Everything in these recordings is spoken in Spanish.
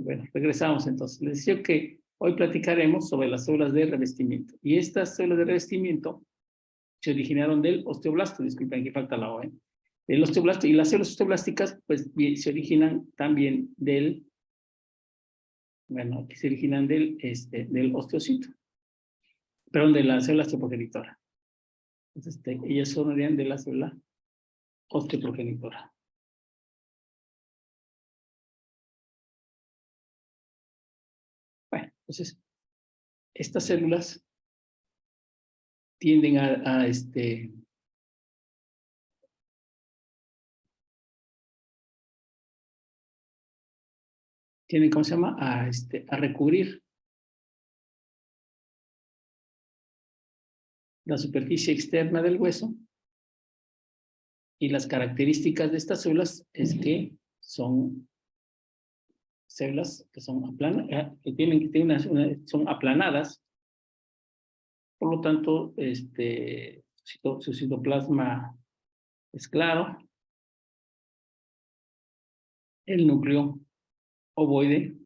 Bueno, regresamos entonces. Les decía que hoy platicaremos sobre las células de revestimiento. Y estas células de revestimiento se originaron del osteoblasto, disculpen, aquí falta la O, del osteoblasto, y las células osteoblásticas, pues, se originan también del, bueno, aquí se originan del osteocito, perdón, de la célula osteoprogenitora. Entonces, ellas son de la célula osteoprogenitora. Bueno, entonces, estas células tienden tienen, ¿cómo se llama? A recubrir la superficie externa del hueso, y las características de estas células es que son células que son son aplanadas, por lo tanto, su citoplasma es claro, el núcleo ovoide.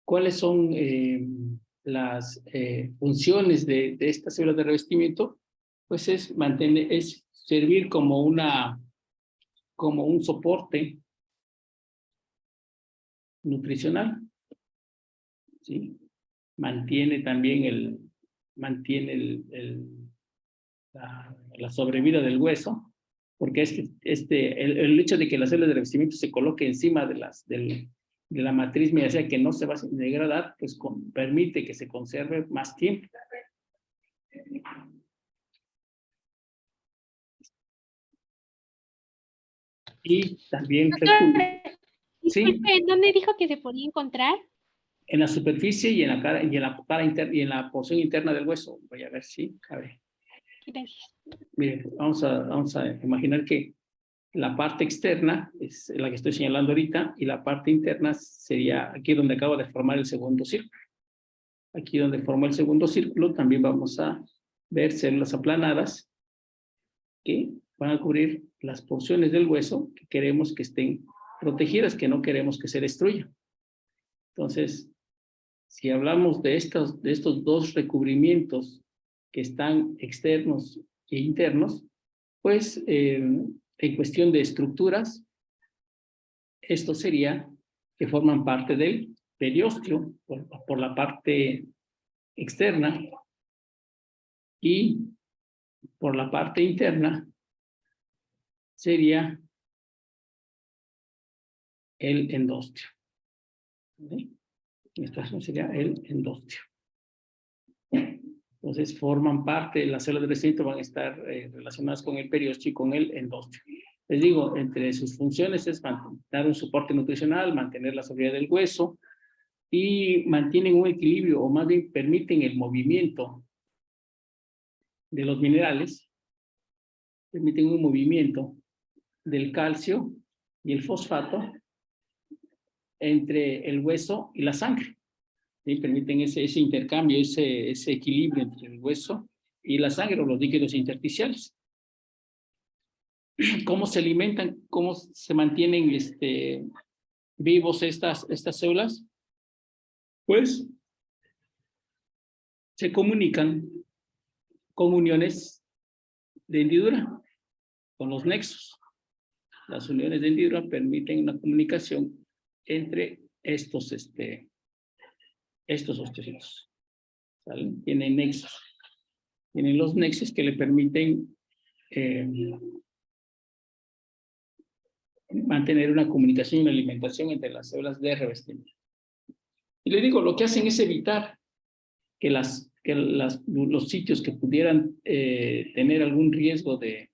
¿Cuáles son las funciones de estas células de revestimiento? Pues es servir como un soporte nutricional, ¿sí? Mantiene también la sobrevida del hueso, porque el hecho de que las células de revestimiento se coloquen encima de la matriz miocénica, que no se va a degradar, pues permite que se conserve más tiempo. Y también... Disculpe, ¿sí? ¿Dónde dijo que se podía encontrar? En la superficie y en la cara, y en la porción interna del hueso. Voy a ver si cabe. Gracias. Miren, vamos a imaginar que la parte externa es la que estoy señalando ahorita, y la parte interna sería aquí donde acabo de formar el segundo círculo. Aquí donde formó el segundo círculo también vamos a ver células aplanadas que van a cubrir las porciones del hueso que queremos que estén protegidas, que no queremos que se destruyan. Entonces, si hablamos de estos dos recubrimientos que están externos e internos, pues en cuestión de estructuras, esto sería que forman parte del periósteo por la parte externa, y por la parte interna sería el endostio. ¿Sí? Esto sería el endostio. Entonces forman parte, las células de revestimiento van a estar relacionadas con el periósteo y con el endostio. Les digo, entre sus funciones es dar un soporte nutricional, mantener la sobriedad del hueso, y mantienen un equilibrio, o más bien permiten el movimiento de los minerales, permiten un movimiento del calcio y el fosfato entre el hueso y la sangre. ¿Sí? Permiten ese intercambio, ese equilibrio entre el hueso y la sangre, o los líquidos intersticiales. ¿Cómo se alimentan? ¿Cómo se mantienen vivos estas células? Pues se comunican con uniones de hendidura, con los nexos. Las uniones de hendidura permiten una comunicación entre estos osteocitos. ¿Sale? Tienen nexos. Tienen los nexos que le permiten mantener una comunicación y una alimentación entre las células de revestimiento. Y le digo, lo que hacen es evitar que los sitios que pudieran tener algún riesgo de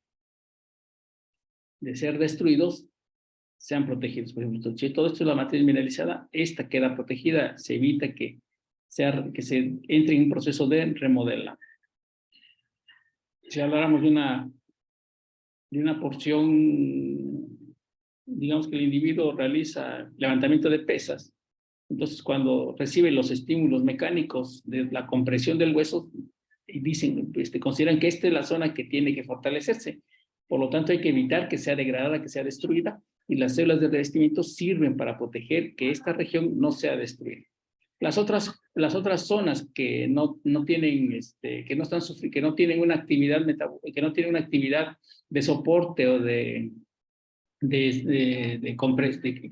ser destruidos sean protegidos. Por ejemplo, si todo esto es la matriz mineralizada, esta queda protegida, se evita que se entre en un proceso de remodelado. Si habláramos de una porción, digamos que el individuo realiza levantamiento de pesas, entonces cuando recibe los estímulos mecánicos de la compresión del hueso, y consideran que esta es la zona que tiene que fortalecerse, por lo tanto hay que evitar que sea degradada, que sea destruida, y las células de revestimiento sirven para proteger que esta región no sea destruida. Las otras zonas que no tienen, que no están que no tienen una actividad de soporte o que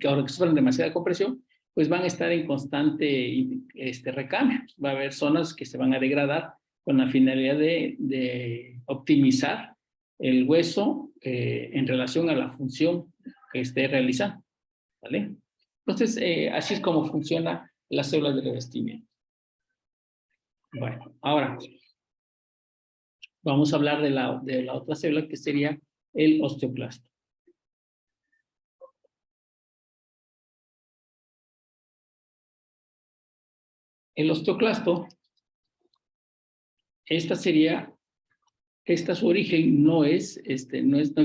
ahora que sufren demasiada compresión, pues van a estar en constante recambio. Va a haber zonas que se van a degradar con la finalidad de optimizar el hueso en relación a la función que esté realizando, ¿vale? Entonces, así es como funciona las células de revestimiento. Bueno, ahora vamos a hablar de la otra célula que sería el osteoclasto. El osteoclasto, su origen no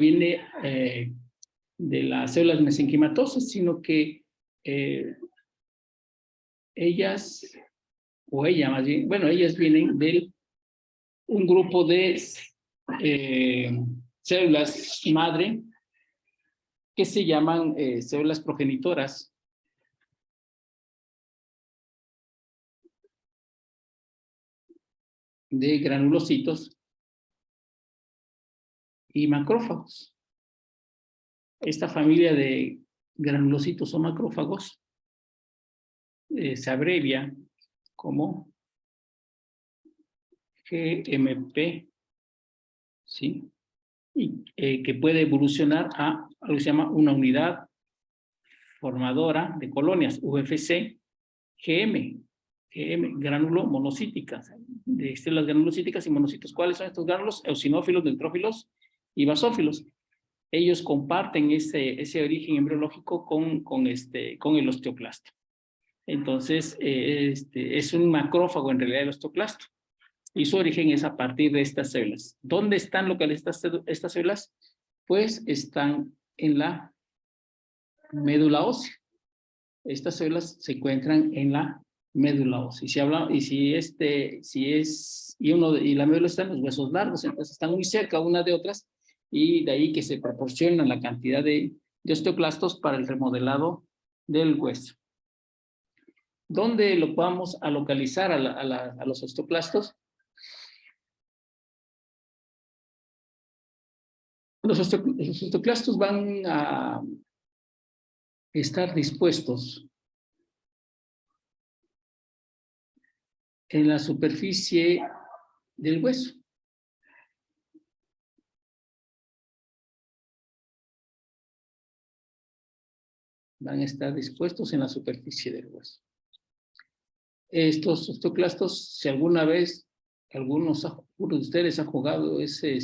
viene de las células mesenquimatosas, sino que ellas vienen de un grupo de células madre que se llaman células progenitoras de granulocitos y macrófagos. Esta familia de granulocitos o macrófagos se abrevia como GMP, ¿sí? Y que puede evolucionar a algo que se llama una unidad formadora de colonias, UFC, gránulo monocíticas, de células granulocíticas y monocitos. ¿Cuáles son estos gránulos? Eosinófilos, neutrófilos y basófilos. Ellos comparten ese origen embriológico con el osteoclasto. Entonces, es un macrófago en realidad el osteoclasto. Y su origen es a partir de estas células. ¿Dónde están localizadas estas células? Pues están en la médula ósea. Estas células se encuentran en la médula ósea. Y la médula está en los huesos largos, entonces están muy cerca unas de otras, y de ahí que se proporciona la cantidad de osteoclastos para el remodelado del hueso. ¿Dónde lo vamos a localizar a los osteoclastos? Los osteoclastos van a estar dispuestos en la superficie del hueso. Van a estar dispuestos en la superficie del hueso. Estos osteoclastos, si alguna vez algunos de ustedes han jugado ese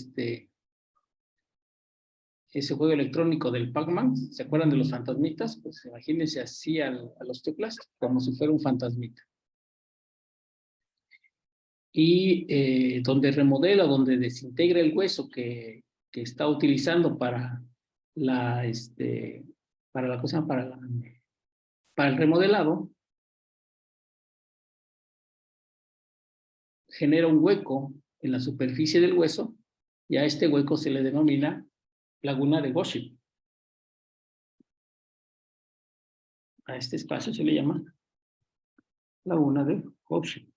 juego electrónico del Pac-Man, ¿se acuerdan de los fantasmitas? Pues imagínense así al osteoclasto, como si fuera un fantasmita. Y donde remodela, donde desintegra el hueso que está utilizando para el remodelado, genera un hueco en la superficie del hueso, y a este hueco se le denomina laguna de Goschi. A este espacio se le llama laguna de Goschi.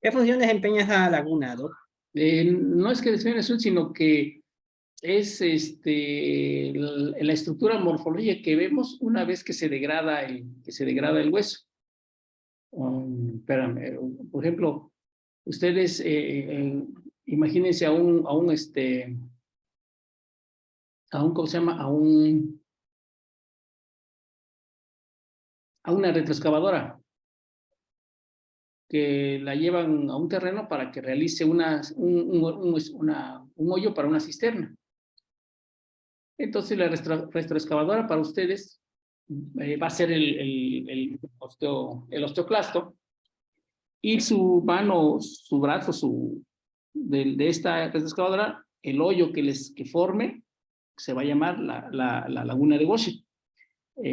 ¿Qué función desempeña esa laguna, Doc? No es que desempeñe azul, sino que es la estructura morfológica que vemos una vez que se degrada el hueso. Por ejemplo, ustedes imagínense ¿cómo se llama? A una retroexcavadora que la llevan a un terreno para que realice un hoyo para una cisterna. Entonces la retroexcavadora para ustedes va a ser el osteoclasto, y su mano, su brazo, de esta retroexcavadora, el hoyo que forme se va a llamar la laguna de Goschi. aquí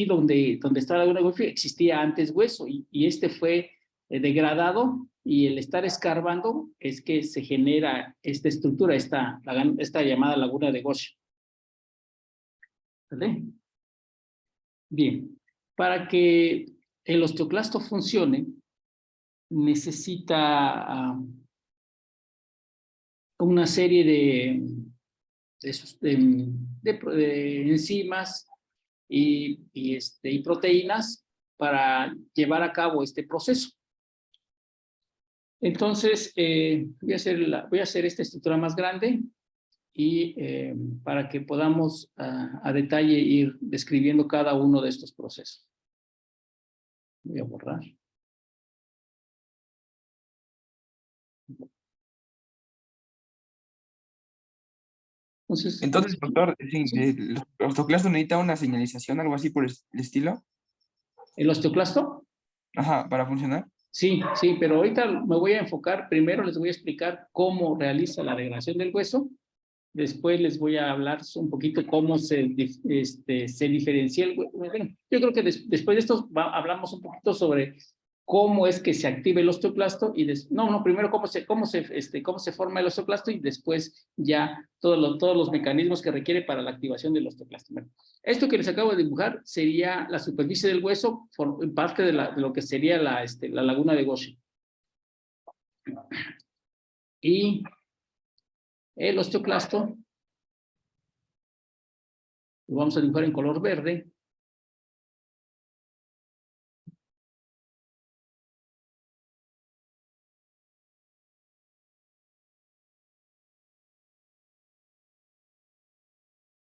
donde está la laguna de Golfo existía antes hueso y este fue degradado y el estar escarbando es que se genera esta estructura, esta llamada laguna de Goshen. ¿Vale? Bien, para que el osteoclasto funcione necesita una serie de enzimas y proteínas para llevar a cabo este proceso. Entonces, voy a hacer esta estructura más grande y para que podamos a detalle ir describiendo cada uno de estos procesos. Voy a borrar. Entonces, doctor, ¿el osteoclasto necesita una señalización, algo así por el estilo? ¿El osteoclasto? Ajá, para funcionar. Sí, pero ahorita me voy a enfocar, primero les voy a explicar cómo realiza la degradación del hueso, después les voy a hablar un poquito cómo se diferencia el hueso. Bueno, yo creo que después de esto hablamos un poquito sobre cómo es que se activa el osteoclasto y primero cómo se forma el osteoclasto y después ya todos los mecanismos que requiere para la activación del osteoclasto. Bueno, esto que les acabo de dibujar sería la superficie del hueso, parte de lo que sería la laguna de Goshen. Y el osteoclasto lo vamos a dibujar en color verde.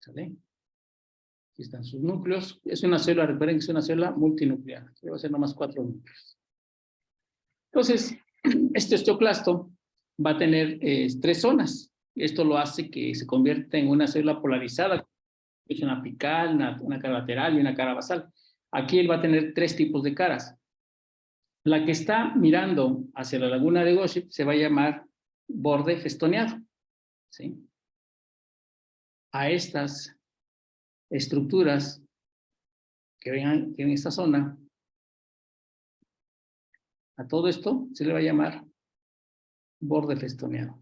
¿Sale? Aquí están sus núcleos. Es una célula, recuerden que es una célula multinuclear. Va a ser nomás 4 núcleos. Entonces, este osteoclasto va a tener 3 zonas. Esto lo hace que se convierta en una célula polarizada. Es una apical, una cara lateral y una cara basal. Aquí él va a tener 3 tipos de caras. La que está mirando hacia la laguna de Goshen se va a llamar borde festoneado. ¿Sí? A estas estructuras que ven en esta zona, a todo esto se le va a llamar borde festoneado.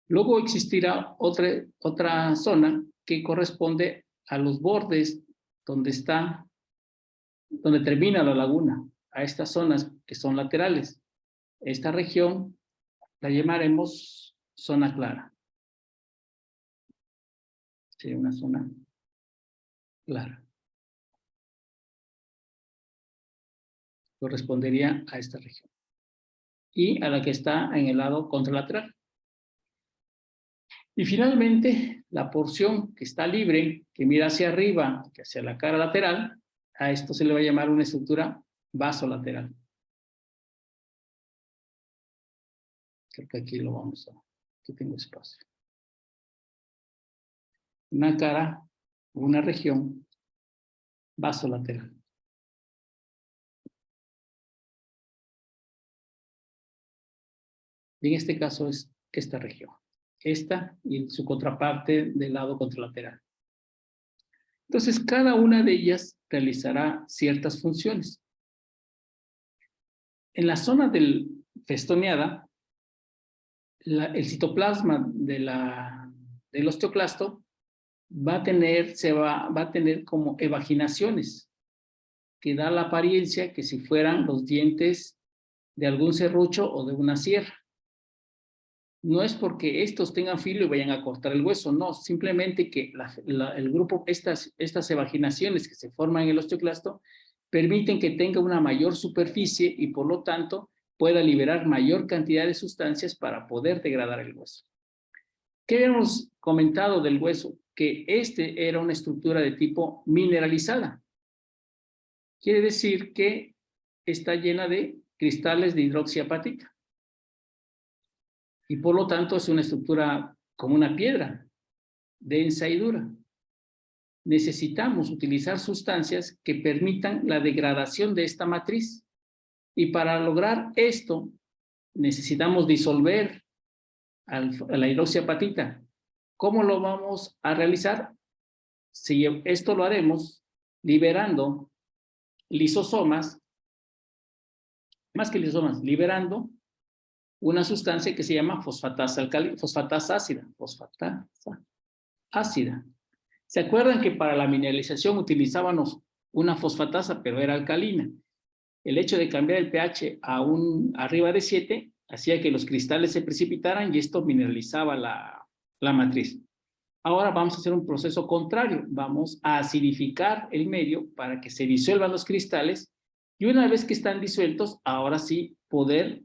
Luego existirá otra zona que corresponde a los bordes donde termina la laguna, a estas zonas que son laterales. Esta región la llamaremos zona clara. Sería una zona clara. Correspondería a esta región. Y a la que está en el lado contralateral. Y finalmente, la porción que está libre, que mira hacia arriba, que hacia la cara lateral, a esto se le va a llamar una estructura vasolateral. Creo que aquí lo vamos a... Aquí tengo espacio. Una cara, una región vasolateral. Y en este caso es esta región. Esta y su contraparte del lado contralateral. Entonces, cada una de ellas realizará ciertas funciones. En la zona del festoneada, el citoplasma del osteoclasto va a tener como evaginaciones, que da la apariencia que si fueran los dientes de algún serrucho o de una sierra. No es porque estos tengan filo y vayan a cortar el hueso, no, simplemente que el grupo, estas evaginaciones que se forman en el osteoclasto permiten que tenga una mayor superficie y por lo tanto pueda liberar mayor cantidad de sustancias para poder degradar el hueso. ¿Qué habíamos comentado del hueso? Que era una estructura de tipo mineralizada. Quiere decir que está llena de cristales de hidroxiapatita. Y por lo tanto es una estructura como una piedra, densa y dura. Necesitamos utilizar sustancias que permitan la degradación de esta matriz. Y para lograr esto, necesitamos disolver a la hidroxiapatita. ¿Cómo lo vamos a realizar? Si esto lo haremos liberando lisosomas, más que lisosomas, liberando una sustancia que se llama fosfatasa ácida. ¿Se acuerdan que para la mineralización utilizábamos una fosfatasa, pero era alcalina? El hecho de cambiar el pH a arriba de 7 hacía que los cristales se precipitaran y esto mineralizaba la matriz. Ahora vamos a hacer un proceso contrario. Vamos a acidificar el medio para que se disuelvan los cristales y una vez que están disueltos, ahora sí poder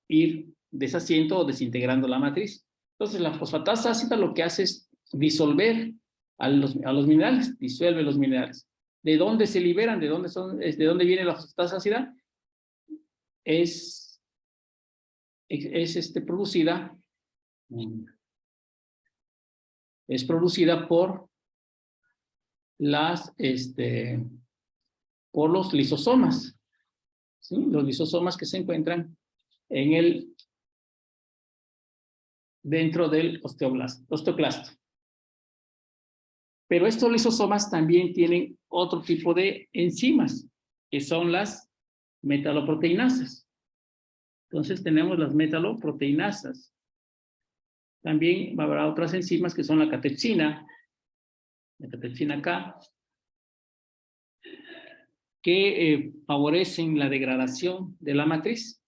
ir deshaciendo o desintegrando la matriz. Entonces la fosfatasa ácida lo que hace es disolver a los minerales, disuelve los minerales. ¿De dónde se liberan? ¿De dónde viene la fosfatasa ácida? Es producida por por los lisosomas, ¿sí? Los lisosomas que se encuentran dentro del osteoclasto. Pero estos lisosomas también tienen otro tipo de enzimas, que son las metaloproteinasas. Entonces tenemos las metaloproteinasas. También habrá otras enzimas que son la catepsina K, que favorecen la degradación de la matriz.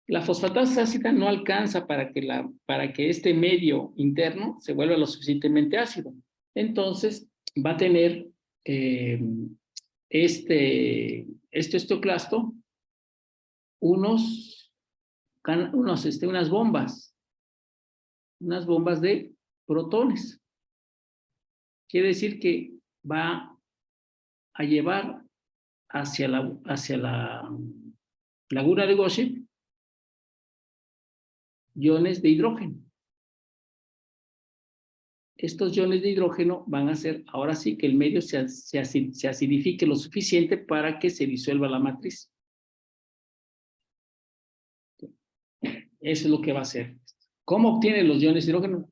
La fosfatasa ácida no alcanza para que este medio interno se vuelva lo suficientemente ácido. Entonces va a tener este osteoclasto unas bombas de protones. Quiere decir que va a llevar hacia la laguna de Gaussian iones de hidrógeno. Estos iones de hidrógeno van a hacer, ahora sí, que el medio se acidifique lo suficiente para que se disuelva la matriz. Eso es lo que va a hacer. ¿Cómo obtiene los iones de hidrógeno?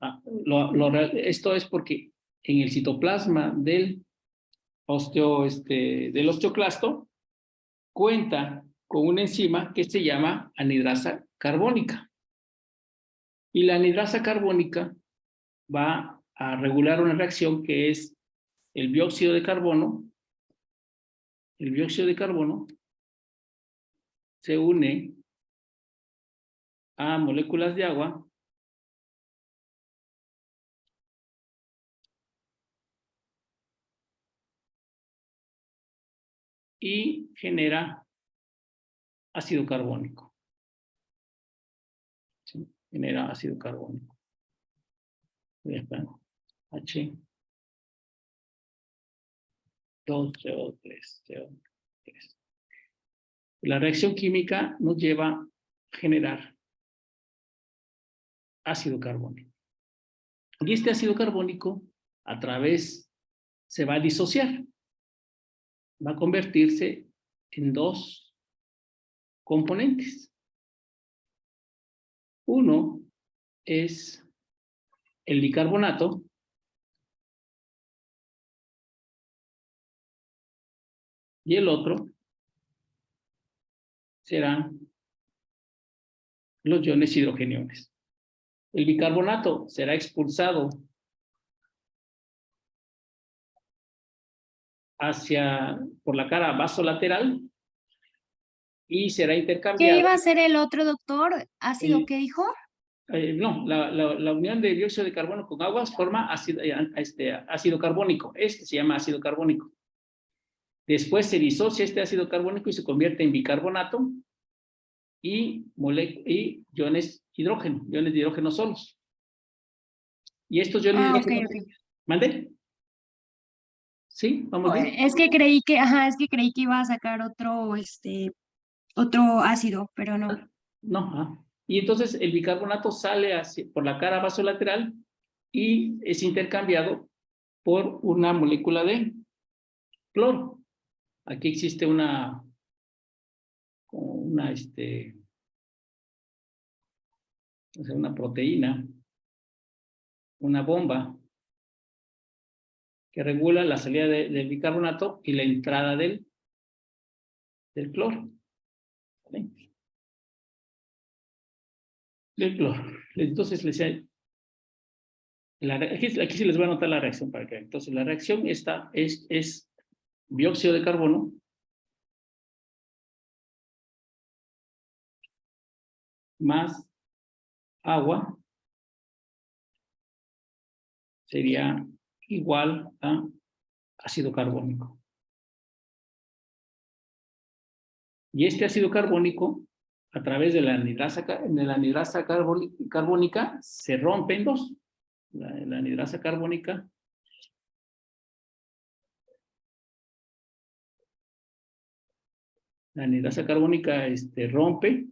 Esto es porque en el citoplasma del osteoclasto cuenta con una enzima que se llama anhidrasa carbónica. Y la anhidrasa carbónica va a regular una reacción que es el dióxido de carbono. El dióxido de carbono se une a moléculas de agua y genera ácido carbónico. ¿Sí? Genera ácido carbónico. H 2CO3, CO3. La reacción química nos lleva a generar ácido carbónico. Y este ácido carbónico se va a disociar. Va a convertirse en dos componentes. Uno es el bicarbonato y el otro serán los iones hidrogeniones. El bicarbonato será expulsado por la cara vasolateral y será intercambiado. ¿Qué iba a ser el otro, doctor? ¿Ácido qué dijo? No, la unión de dióxido de carbono con aguas forma ácido carbónico. Este se llama ácido carbónico. Después se disocia este ácido carbónico y se convierte en bicarbonato y iones de hidrógeno solos. Y estos iones de hidrógeno... Okay. ¿Mande? ¿Sí? ¿Vamos bien? Es que creí que iba a sacar otro ácido, pero no. No. Y entonces el bicarbonato sale por la cara vasolateral y es intercambiado por una molécula de cloro. Aquí existe una O sea, una proteína, una bomba que regula la salida del bicarbonato y la entrada del cloro. ¿Vale? Del cloro. Entonces, aquí sí les voy a anotar la reacción para que vean. Entonces, la reacción esta es dióxido de carbono más agua sería igual a ácido carbónico. Y este ácido carbónico, a través de la anhidrasa carbónica, se rompe en dos. La anhidrasa carbónica rompe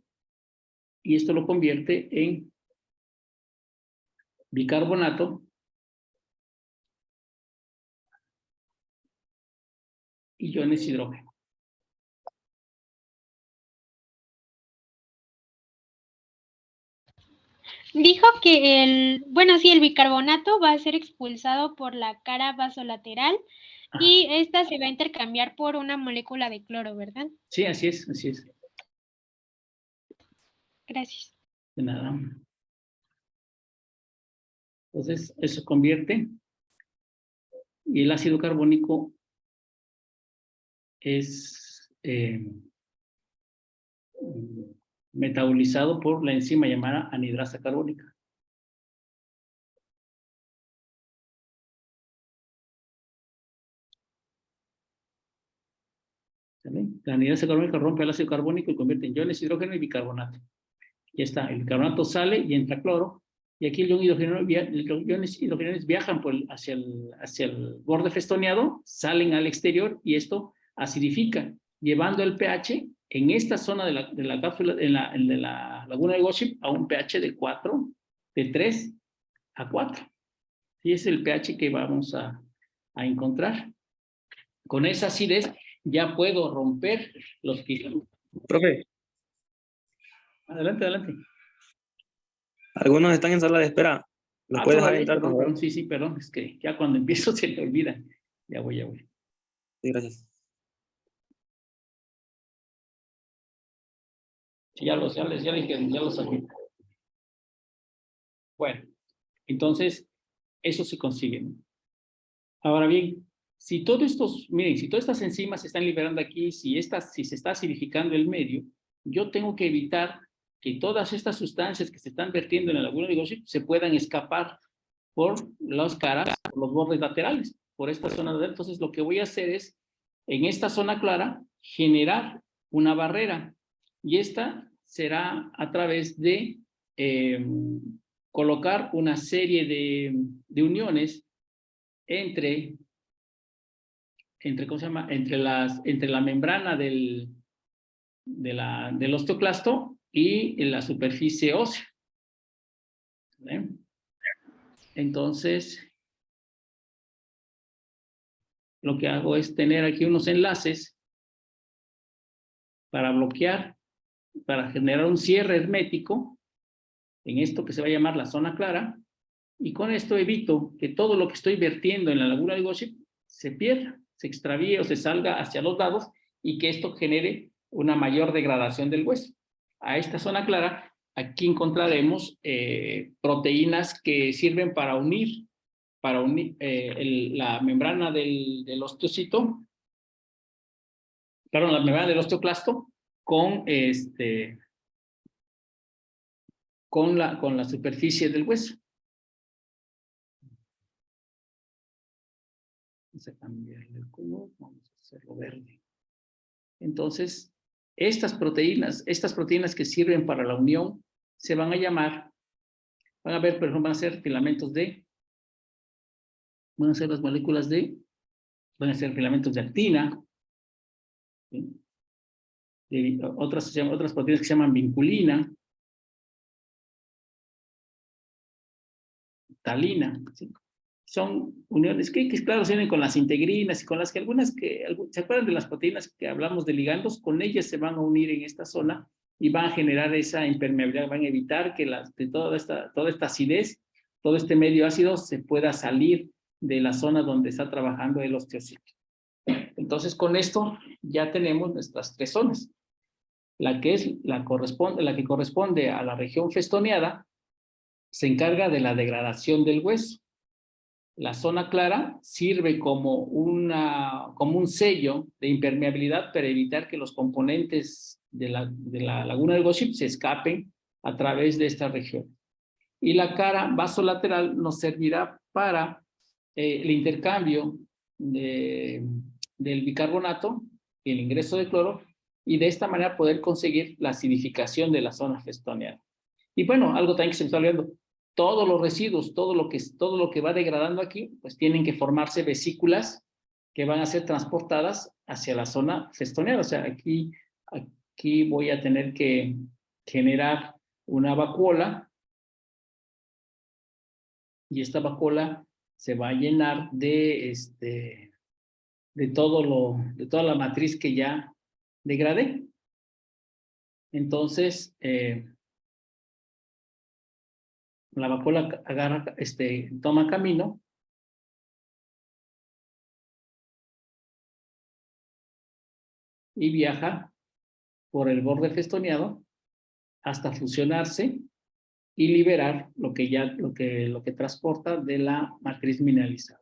y esto lo convierte en bicarbonato y iones hidrógeno. Dijo que el bicarbonato va a ser expulsado por la cara vasolateral y esta se va a intercambiar por una molécula de cloro, ¿verdad? Sí, así es, así es. Gracias. De nada. Entonces, eso convierte y el ácido carbónico es metabolizado por la enzima llamada anhidrasa carbónica. ¿Sale? La anhidrasa carbónica rompe el ácido carbónico y convierte en iones hidrógeno y bicarbonato. Ya está, el bicarbonato sale y entra cloro, y aquí los iones hidrogenados viajan hacia el borde festoneado, salen al exterior y esto acidifica, llevando el pH en esta zona de la cápsula, de la laguna de Gossip, a un pH de 3 a 4. Y es el pH que vamos a encontrar. Con esa acidez ya puedo romper los cristales. Profe, Adelante, adelante. algunos están en sala de espera. ¿Lo puedes dejar entrar, por favor? Perdón, sí, perdón, es que ya cuando empiezo se me olvida. Ya voy. Sí, gracias. Sí, ya los saqué. Bueno, entonces, eso se consigue, ¿no? Ahora bien, si todas estas enzimas se están liberando aquí, si se está acidificando el medio, yo tengo que evitar que todas estas sustancias que se están vertiendo en la laguna de Gossip se puedan escapar por las caras, por los bordes laterales, por esta zona de. Entonces, lo que voy a hacer es, en esta zona clara, generar una barrera. Y esta será a través de colocar una serie de uniones entre la membrana del osteoclasto y la superficie ósea. ¿Vale? Entonces, lo que hago es tener aquí unos enlaces para bloquear, para generar un cierre hermético en esto que se va a llamar la zona clara, y con esto evito que todo lo que estoy vertiendo en la laguna de Gossip se pierda, se extravíe o se salga hacia los lados, y que esto genere una mayor degradación del hueso. A esta zona clara, aquí encontraremos proteínas que sirven para unir la membrana del osteocito, la membrana del osteoclasto con la superficie del hueso. Vamos a cambiarle el color, vamos a hacerlo verde. Entonces, estas proteínas que sirven para la unión se van a llamar, van a ver, por ejemplo, van a ser filamentos van a ser las moléculas van a ser filamentos de actina, ¿sí? Otras proteínas que se llaman vinculina, talina, ¿sí? Son uniones que claro, se unen con las integrinas y con las que ¿se acuerdan de las proteínas que hablamos de ligandos? Con ellas se van a unir en esta zona y van a generar esa impermeabilidad, van a evitar que de toda esta acidez, todo este medio ácido se pueda salir de la zona donde está trabajando el osteocito. Entonces, con esto ya tenemos nuestras 3 zonas. La que corresponde a la región festoneada se encarga de la degradación del hueso. La zona clara sirve como un sello de impermeabilidad para evitar que los componentes de la laguna del Gossip se escapen a través de esta región. Y la cara vasolateral nos servirá para el intercambio del bicarbonato y el ingreso de cloro, y de esta manera poder conseguir la acidificación de la zona festoneada. Y bueno, algo también que se me está olvidando, todos los residuos, todo lo que va degradando aquí, pues tienen que formarse vesículas que van a ser transportadas hacia la zona festoneada. O sea, aquí voy a tener que generar una vacuola, y esta vacuola se va a llenar de toda la matriz que ya degradé. Entonces, la vacuola toma camino y viaja por el borde festoneado hasta fusionarse y liberar lo que transporta de la matriz mineralizada.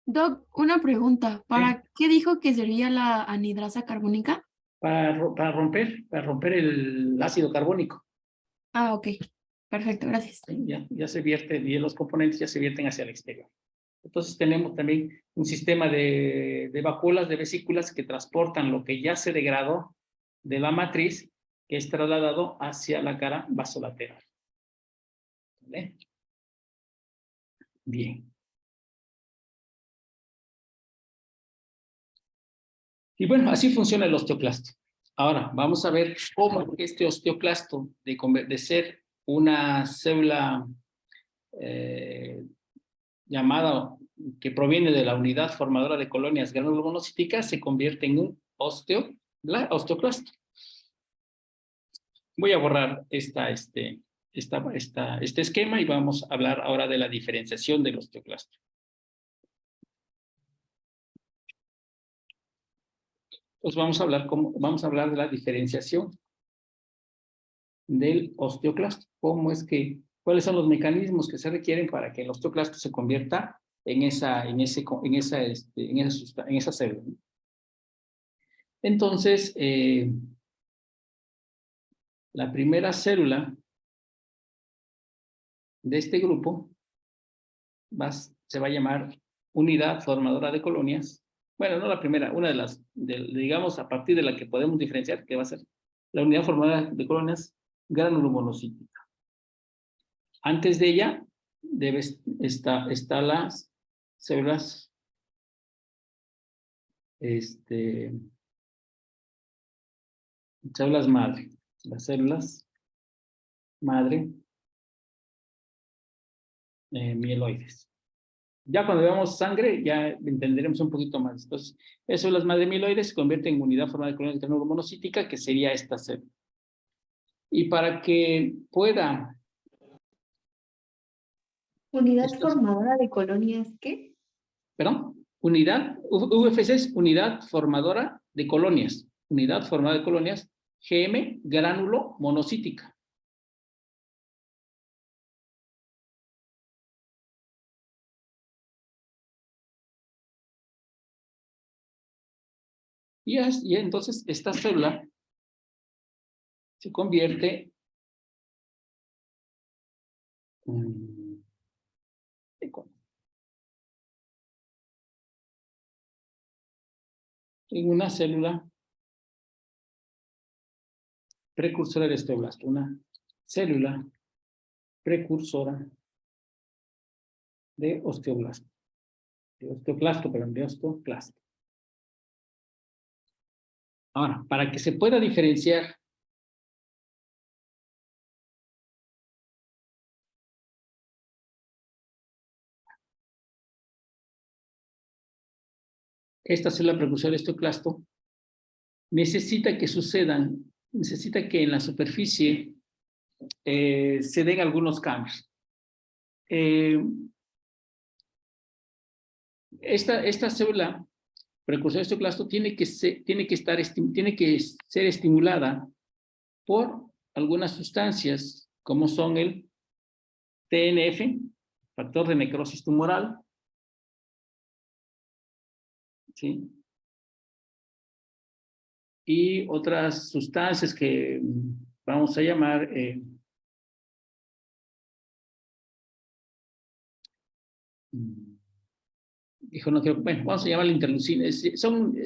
Doc, una pregunta. ¿Para qué dijo que servía la anhidrasa carbónica? Para romper el ácido carbónico. Ah, ok. Perfecto, gracias. Ya se vierte, y los componentes ya se vierten hacia el exterior. Entonces tenemos también un sistema de vacuolas, de vesículas que transportan lo que ya se degradó de la matriz, que es trasladado hacia la cara vasolateral. ¿Vale? Bien. Y bueno, así funciona el osteoclasto. Ahora, vamos a ver cómo este osteoclasto, de ser una célula llamada, que proviene de la unidad formadora de colonias granulomonocíticas, se convierte en un osteoclasto. Voy a borrar este esquema y vamos a hablar ahora de la diferenciación del osteoclasto. Pues vamos a hablar de la diferenciación del osteoclasto. ¿Cuáles son los mecanismos que se requieren para que el osteoclasto se convierta en esa célula? Entonces, la primera célula de este grupo se va a llamar unidad formadora de colonias. Bueno, no la primera, una de las, digamos, a partir de la que podemos diferenciar, que va a ser la unidad formadora de colonias granulomonocítica. Antes de ella están las células células madre. Las células madre mieloides. Ya cuando veamos sangre, ya entenderemos un poquito más. Entonces, eso las madre mieloides se convierten en unidad formada de colonias granulomonocítica, que sería esta célula. Y para que pueda... ¿Unidad formadora de colonias qué? Perdón, UFC es unidad formadora de colonias. Unidad formada de colonias, GM, gránulo monocítica. Y entonces esta célula se convierte en una célula precursora de osteoblasto, una célula precursora de osteoblasto, de osteoclasto. Ahora, para que se pueda diferenciar esta célula precursora de osteoclasto, necesita que en la superficie se den algunos cambios. Esta célula precursora de osteoclasto tiene que ser estimulada por algunas sustancias, como son el TNF, factor de necrosis tumoral, ¿sí? Y otras sustancias que vamos a llamar no creo, bueno, vamos a llamar interleucina. Son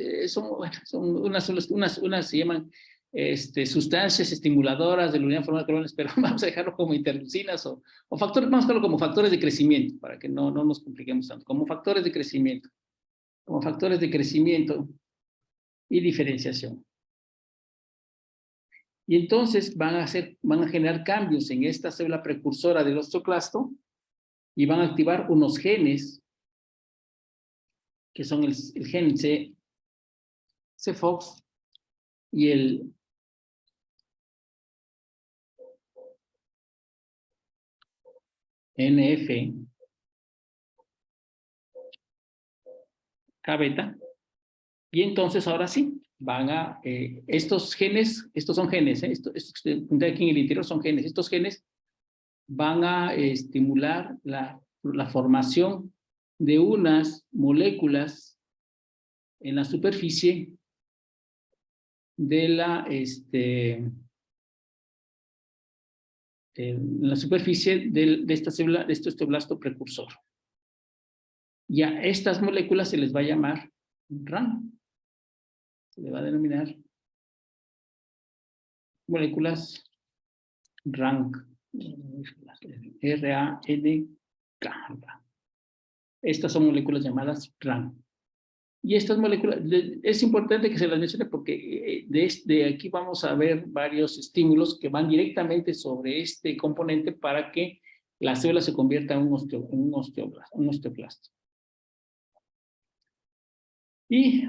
unas se llaman sustancias estimuladoras de la unidad formal de coronas, pero vamos a dejarlo como interleucinas o factores, vamos a dejarlo como factores de crecimiento, para que no nos compliquemos tanto, como factores de crecimiento y diferenciación. Y entonces van a generar cambios en esta célula precursora del osteoclasto y van a activar unos genes que son el gen CFOX y el NF-κ beta. Y entonces ahora sí, estos son genes, estos que estoy aquí en el interior son genes, estos genes van a estimular la formación de unas moléculas en la superficie de esta célula, de este osteoblasto precursor. Y a estas moléculas se les va a llamar RAN. Se le va a denominar moléculas RANK. R-A-N-K. Estas son moléculas llamadas RAN. Y estas moléculas, es importante que se las mencione porque de aquí vamos a ver varios estímulos que van directamente sobre este componente para que la célula se convierta en un osteoclasto. Y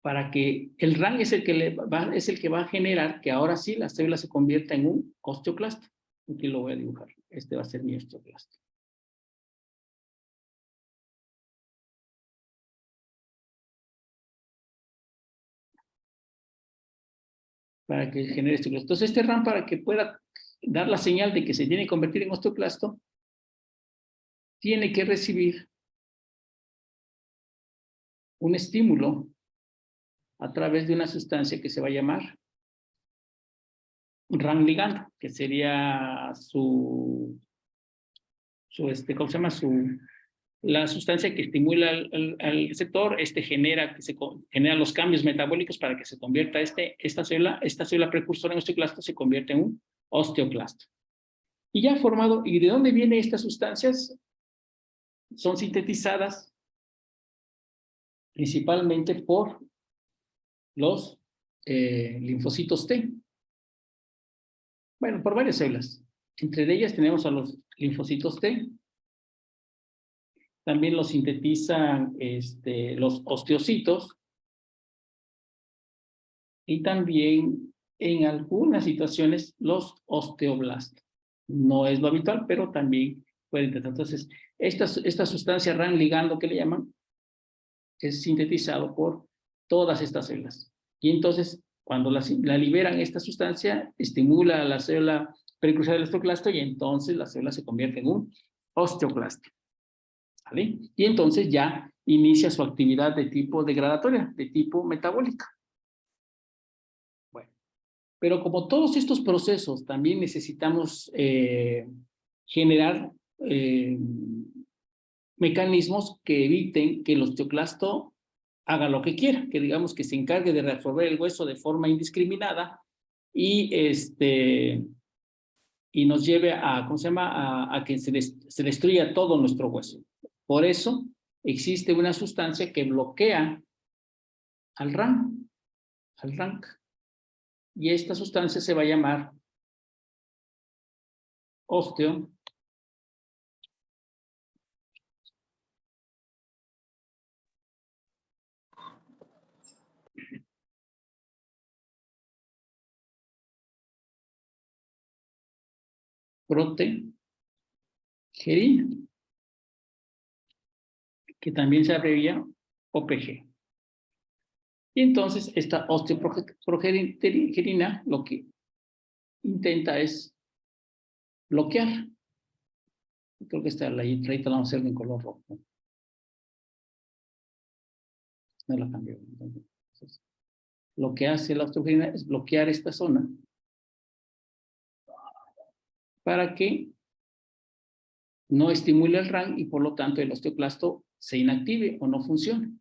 para que el RAN es el que va a generar que ahora sí la célula se convierta en un osteoclasto. Aquí lo voy a dibujar. Este va a ser mi osteoclasto. Para que genere osteoclasto. Entonces este RAN, para que pueda dar la señal de que se tiene que convertir en osteoclasto, tiene que recibir un estímulo a través de una sustancia que se va a llamar RAN ligando, que sería ¿cómo se llama? La sustancia que estimula al receptor, genera los cambios metabólicos para que se convierta esta célula precursora en osteoclasto se convierte en un osteoclasto. Y ya formado, ¿y de dónde vienen estas sustancias? Son sintetizadas principalmente por los linfocitos T. Bueno, por varias células. Entre ellas tenemos a los linfocitos T. También los sintetizan los osteocitos. Y también en algunas situaciones los osteoblastos. No es lo habitual, pero también pueden intentar. Entonces, esta sustancia RAN ligando que le llaman, es sintetizado por todas estas células. Y entonces, cuando la liberan esta sustancia, estimula a la célula precursora del osteoclasto y entonces la célula se convierte en un osteoclasto. ¿Vale? Y entonces ya inicia su actividad de tipo degradatoria, de tipo metabólica. Bueno, pero como todos estos procesos también necesitamos generar mecanismos que eviten que el osteoclasto haga lo que quiera, que digamos que se encargue de reabsorber el hueso de forma indiscriminada y nos lleve a, ¿cómo se llama?, a que se destruya todo nuestro hueso. Por eso existe una sustancia que bloquea al RANK. Y esta sustancia se va a llamar protegerina, que también se abrevia OPG. Y entonces esta osteoprogesterina lo que intenta es bloquear. Creo que esta la letrita la vamos a hacer en color rojo. No la cambió. Entonces, lo que hace la osteoprogesterina es bloquear esta zona para que no estimule el RAN y por lo tanto el osteoclasto se inactive o no funcione.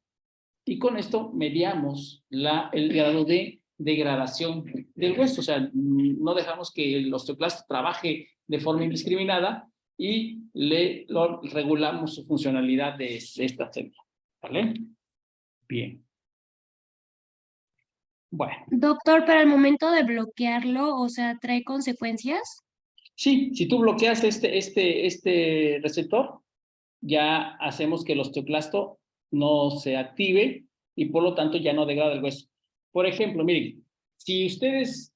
Y con esto mediamos el grado de degradación del hueso. O sea, no dejamos que el osteoclasto trabaje de forma indiscriminada y lo regulamos su funcionalidad de esta célula. ¿Vale? Bien. Bueno. Doctor, pero al momento de bloquearlo, o sea, ¿trae consecuencias? Sí, si tú bloqueas este receptor, ya hacemos que el osteoclasto no se active y por lo tanto ya no degrada el hueso. Por ejemplo, miren, si ustedes...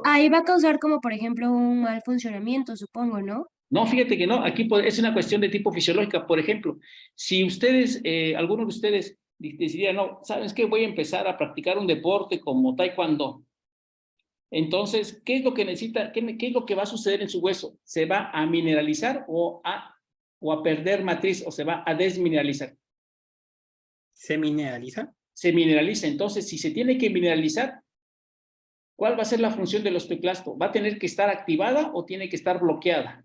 Ahí va a causar como, por ejemplo, un mal funcionamiento, supongo, ¿no? no, fíjate que no, aquí es una cuestión de tipo fisiológica. Por ejemplo, si ustedes, algunos de ustedes decidieran, no, ¿sabes qué? Voy a empezar a practicar un deporte como taekwondo. Entonces, ¿qué es lo que necesita? ¿Qué es lo que va a suceder en su hueso? ¿Se va a mineralizar o a perder matriz o se va a desmineralizar? ¿Se mineraliza? Se mineraliza. Entonces, si se tiene que mineralizar, ¿cuál va a ser la función del osteoclasto? ¿Va a tener que estar activada o tiene que estar bloqueada?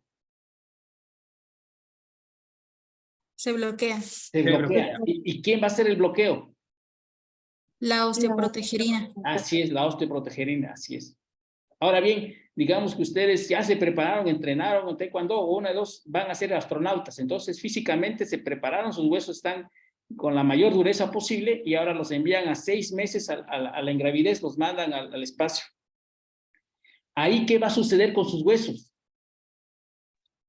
Se bloquea. Se bloquea. ¿Y quién va a hacer el bloqueo? La osteoprotegerina. Así es, la osteoprotegerina, así es. Ahora bien, digamos que ustedes ya se prepararon, entrenaron en taekwondo, o una de dos van a ser astronautas. Entonces, físicamente se prepararon, sus huesos están con la mayor dureza posible y ahora los envían a 6 meses a la ingravidez, los mandan al espacio. Ahí, ¿qué va a suceder con sus huesos?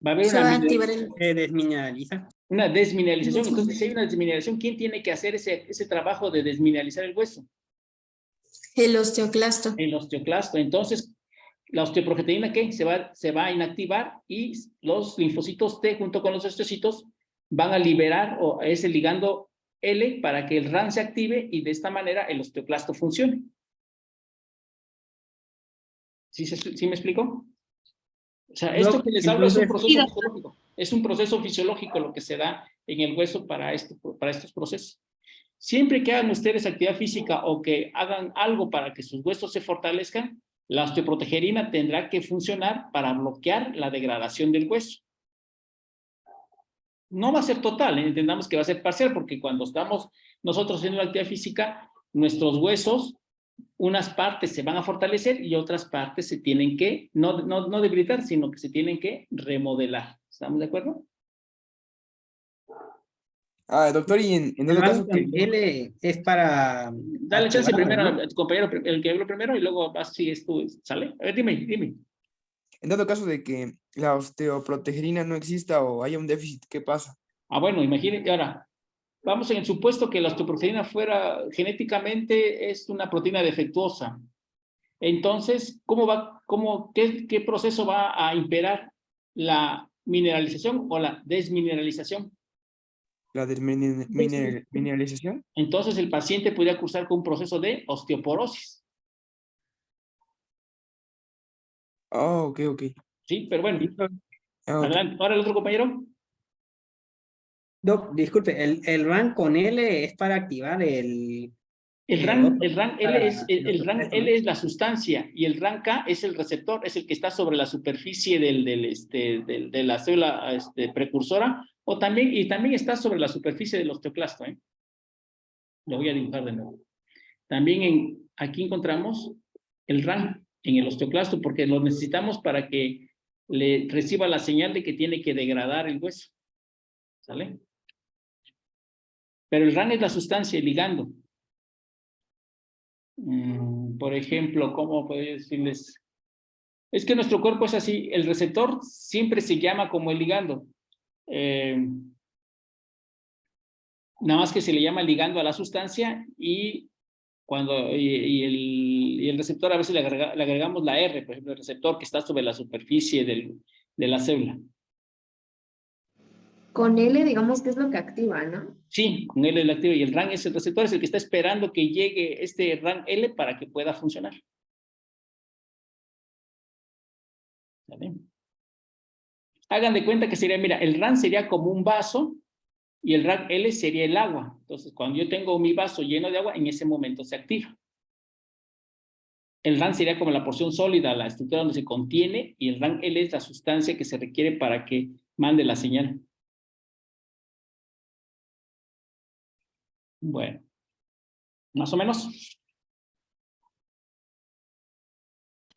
Va a haber Se va a activar el... Se desmineraliza. Una desmineralización. Entonces, si hay una desmineralización, ¿quién tiene que hacer ese trabajo de desmineralizar el hueso? El osteoclasto. El osteoclasto. Entonces, la osteoprogesterina, ¿qué? Se va a inactivar y los linfocitos T junto con los osteocitos van a liberar ese ligando L para que el RAN se active y de esta manera el osteoclasto funcione. ¿Sí me explico? O sea, esto que les hablo es un proceso fisiológico. Es un proceso fisiológico lo que se da en el hueso para estos procesos. Siempre que hagan ustedes actividad física o que hagan algo para que sus huesos se fortalezcan, la osteoprotegerina tendrá que funcionar para bloquear la degradación del hueso. No va a ser total, entendamos que va a ser parcial, porque cuando estamos nosotros haciendo la actividad física, nuestros huesos, unas partes se van a fortalecer y otras partes se tienen que, no debilitar, sino que se tienen que remodelar. ¿Estamos de acuerdo? Doctor, y en todo caso... L es para... Dale chance primero a tu compañero, el que habló primero, y luego sigues tú, ¿sale? A ver, dime. En dado caso de que la osteoprotegerina no exista o haya un déficit, ¿qué pasa? Bueno, imagínate, ahora, vamos en el supuesto que la osteoprotegerina fuera, genéticamente es una proteína defectuosa. Entonces, qué proceso va a imperar? ¿La mineralización o la desmineralización? ¿La desmineralización? Entonces, el paciente podría cursar con un proceso de osteoporosis. Ok. Sí, pero bueno. Okay. Adelante. Ahora el otro compañero. Doc, disculpe, el RAN con L es para activar el RAN L es la sustancia y el RAN K es el receptor, es el que está sobre la superficie de la célula precursora, y también está sobre la superficie del osteoclasto. Lo voy a dibujar de nuevo. También aquí encontramos el RAN en el osteoclasto porque lo necesitamos para que le reciba la señal de que tiene que degradar el hueso. ¿Sale? Pero el RAN es la sustancia, el ligando. Por ejemplo, ¿cómo podría decirles? Es que nuestro cuerpo es así, el receptor siempre se llama como el ligando. Nada más que se le llama ligando a la sustancia y y el receptor a veces le agregamos la R, por ejemplo, el receptor que está sobre la superficie de la célula. Con L, digamos que es lo que activa, ¿no? Sí, con L el activo y el RAN es el receptor, es el que está esperando que llegue este RAN L para que pueda funcionar. ¿Vale? Hagan de cuenta que sería, mira, el RAN sería como un vaso y el RAN L sería el agua. Entonces, cuando yo tengo mi vaso lleno de agua, en ese momento se activa. El RAN sería como la porción sólida, la estructura donde se contiene, y el RAN L es la sustancia que se requiere para que mande la señal. Bueno, más o menos.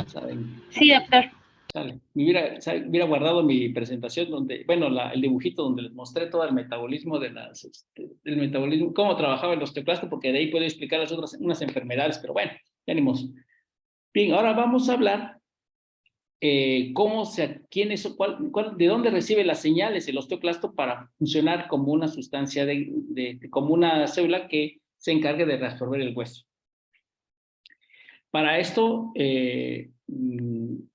¿Saben? Sí, doctor. Sale. Hubiera guardado mi presentación donde, bueno, el dibujito donde les mostré todo el metabolismo del metabolismo, cómo trabajaba el osteoclasto, porque de ahí puedo explicar las otras, unas enfermedades, pero bueno, ya ni modo. Bien, ahora vamos a hablar de dónde recibe las señales el osteoclasto para funcionar como una sustancia, como una célula que se encargue de reabsorber el hueso. Para esto,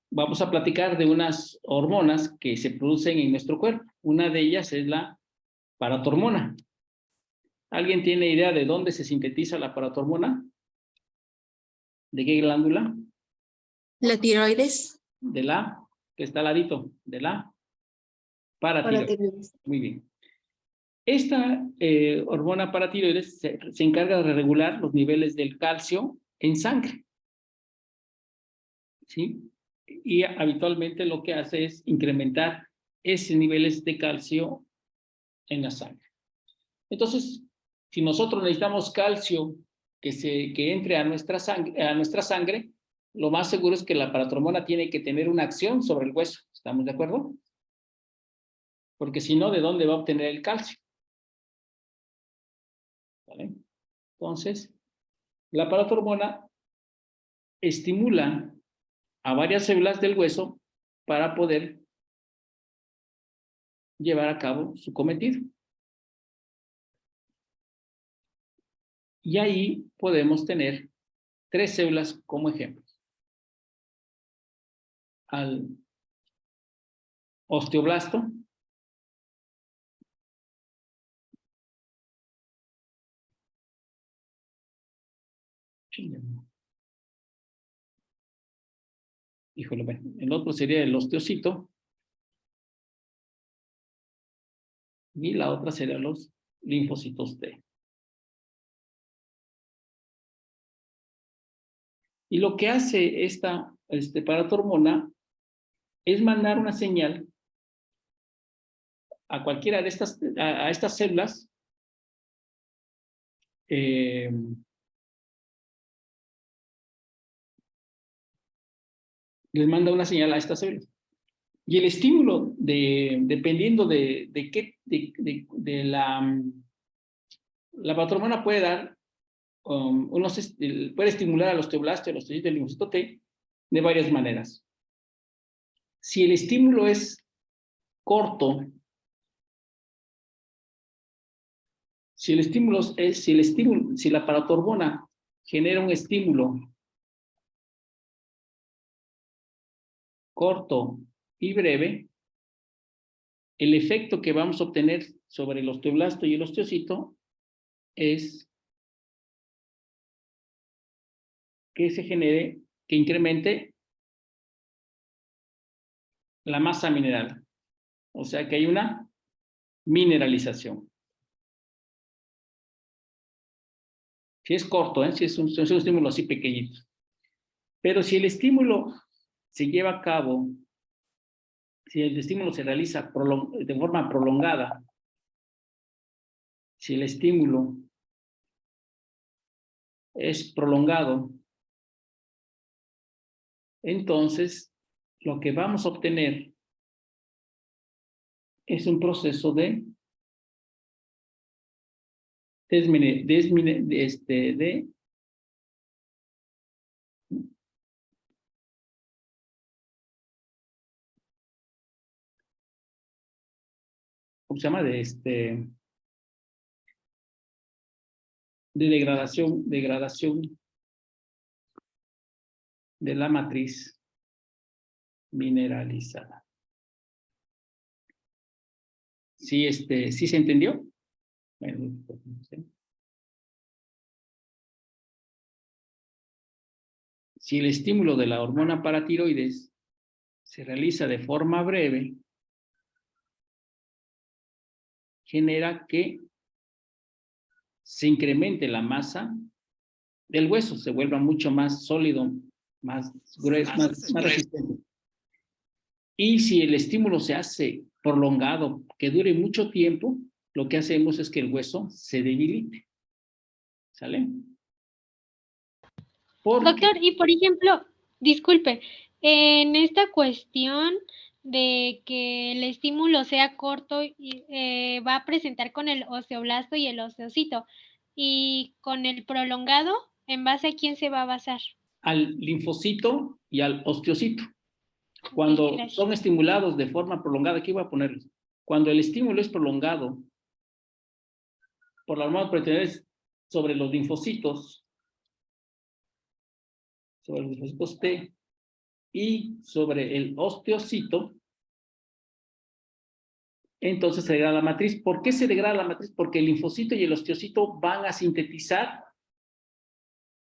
vamos a platicar de unas hormonas que se producen en nuestro cuerpo. Una de ellas es la paratormona. ¿Alguien tiene idea de dónde se sintetiza la paratormona? ¿De qué glándula? La tiroides. De la, que está al ladito, de la paratiroides. Paratiroides. Muy bien. Esta hormona paratiroides se encarga de regular los niveles del calcio en sangre. ¿Sí? Y habitualmente lo que hace es incrementar esos niveles de calcio en la sangre. Entonces, si nosotros necesitamos calcio que entre a nuestra sangre, lo más seguro es que la paratormona tiene que tener una acción sobre el hueso. ¿Estamos de acuerdo? Porque si no, ¿de dónde va a obtener el calcio? ¿Vale? Entonces, la paratormona estimula a varias células del hueso para poder llevar a cabo su cometido. Y ahí podemos tener 3 células como ejemplos. Al osteoblasto, híjole, bueno, el otro sería el osteocito y la otra sería los linfocitos T. Y lo que hace esta paratormona es mandar una señal a cualquiera de estas células les manda una señal a estas células. Y el estímulo, dependiendo de la paratormona puede dar, puede estimular al osteoblasto y al osteocito y al linfocito T de varias maneras. Si el estímulo es corto, si la paratormona genera un estímulo corto y breve, el efecto que vamos a obtener sobre el osteoblasto y el osteocito es que que incremente la masa mineral. O sea que hay una mineralización. Si es corto, si es un estímulo así pequeñito. Pero si el estímulo se lleva a cabo, si el estímulo se realiza de forma prolongada, si el estímulo es prolongado, entonces lo que vamos a obtener es un proceso de ¿cómo se llama? De degradación de la matriz mineralizada. ¿Sí, ¿sí se entendió? Bueno, ¿sí? Si el estímulo de la hormona paratiroides se realiza de forma breve, genera que se incremente la masa del hueso, se vuelva mucho más sólido, más grueso, más resistente. Y si el estímulo se hace prolongado, que dure mucho tiempo, lo que hacemos es que el hueso se debilite. ¿Sale? Doctor, y por ejemplo, disculpe, en esta cuestión de que el estímulo sea corto, va a presentar con el osteoblasto y el osteocito, y con el prolongado, ¿en base a quién se va a basar? Al linfocito y al osteocito. Cuando son estimulados de forma prolongada, aquí voy a ponerlos. Cuando el estímulo es prolongado por la hormona paratiroides sobre los linfocitos T y sobre el osteocito, entonces se degrada la matriz. ¿Por qué se degrada la matriz? Porque el linfocito y el osteocito van a sintetizar.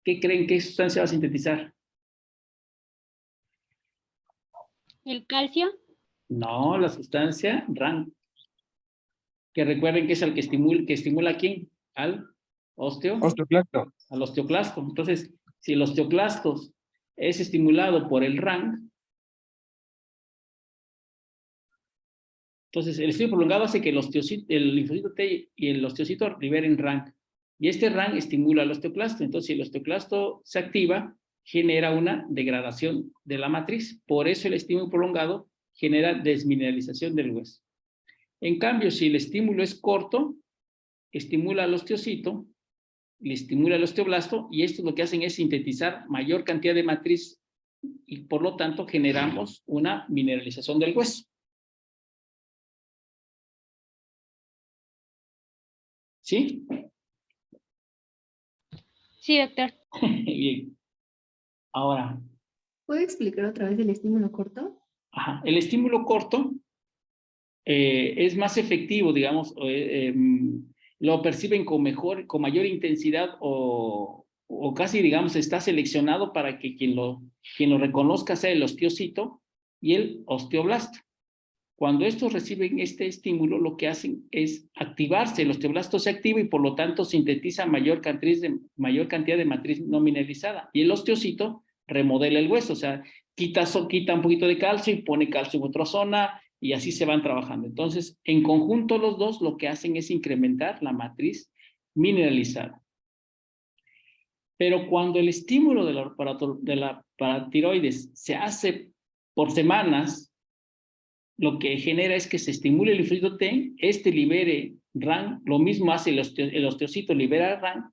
¿Qué creen que sustancia va a sintetizar? ¿El calcio? No, la sustancia RAN. Que recuerden que es el que estimula ¿a quién? Al Osteoclasto. al osteoclasto. Entonces, si el osteoclasto es estimulado por el RAN, entonces el estímulo prolongado hace que el linfocito T y el osteocito liberen RAN. Y este RAN estimula al osteoclasto. Entonces, si el osteoclasto se activa, genera una degradación de la matriz. Por eso el estímulo prolongado genera desmineralización del hueso. En cambio, si el estímulo es corto, estimula al osteocito, le estimula el osteoblasto, y esto lo que hacen es sintetizar mayor cantidad de matriz y por lo tanto generamos una mineralización del hueso. ¿Sí? Sí, doctor. Bien. Ahora. ¿Puede explicar otra vez el estímulo corto? Ajá. El estímulo corto es más efectivo, digamos, lo perciben con mayor intensidad o casi, digamos, está seleccionado para que quien lo reconozca sea el osteocito y el osteoblasto. Cuando estos reciben este estímulo, lo que hacen es activarse, el osteoblasto se activa y por lo tanto sintetiza mayor cantidad de matriz no mineralizada. Y el osteocito remodela el hueso, o sea, quita un poquito de calcio y pone calcio en otra zona y así se van trabajando. Entonces, en conjunto los dos lo que hacen es incrementar la matriz mineralizada. Pero cuando el estímulo de la paratiroides se hace por semanas, lo que genera es que se estimule el linfocito T, libere RAN, lo mismo hace el osteocito, libera RAN,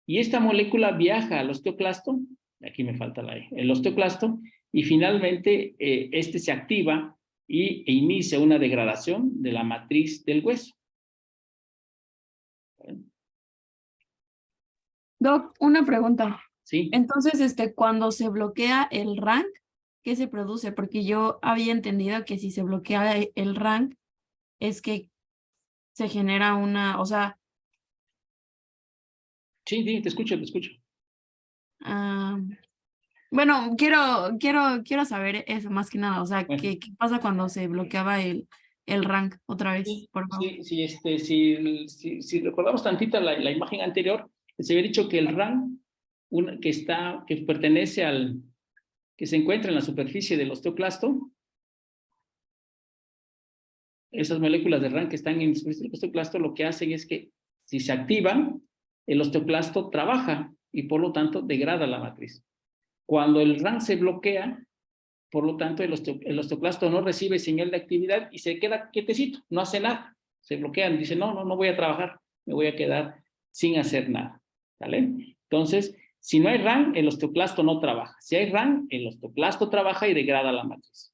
y esta molécula viaja al osteoclasto, aquí me falta el osteoclasto, y finalmente se activa e inicia una degradación de la matriz del hueso. Doc, una pregunta. Sí. Entonces, cuando se bloquea el RANK, ¿qué se produce? Porque yo había entendido que si se bloquea el RANK es que se genera una, o sea... Sí, te escucho. Bueno, quiero saber eso más que nada, o sea, Bueno. ¿qué pasa cuando se bloqueaba el RANK otra vez, por favor? Si recordamos tantito la imagen anterior, se había dicho que el RAN, que pertenece que se encuentra en la superficie del osteoclasto, esas moléculas de RAN que están en la superficie del osteoclasto, lo que hacen es que si se activan, el osteoclasto trabaja y por lo tanto degrada la matriz. Cuando el RAN se bloquea, por lo tanto el osteoclasto no recibe señal de actividad y se queda quietecito, no hace nada. Se bloquean, dice no voy a trabajar, me voy a quedar sin hacer nada. ¿Vale? Entonces, si no hay RAN, el osteoclasto no trabaja. Si hay RAN, el osteoclasto trabaja y degrada la matriz.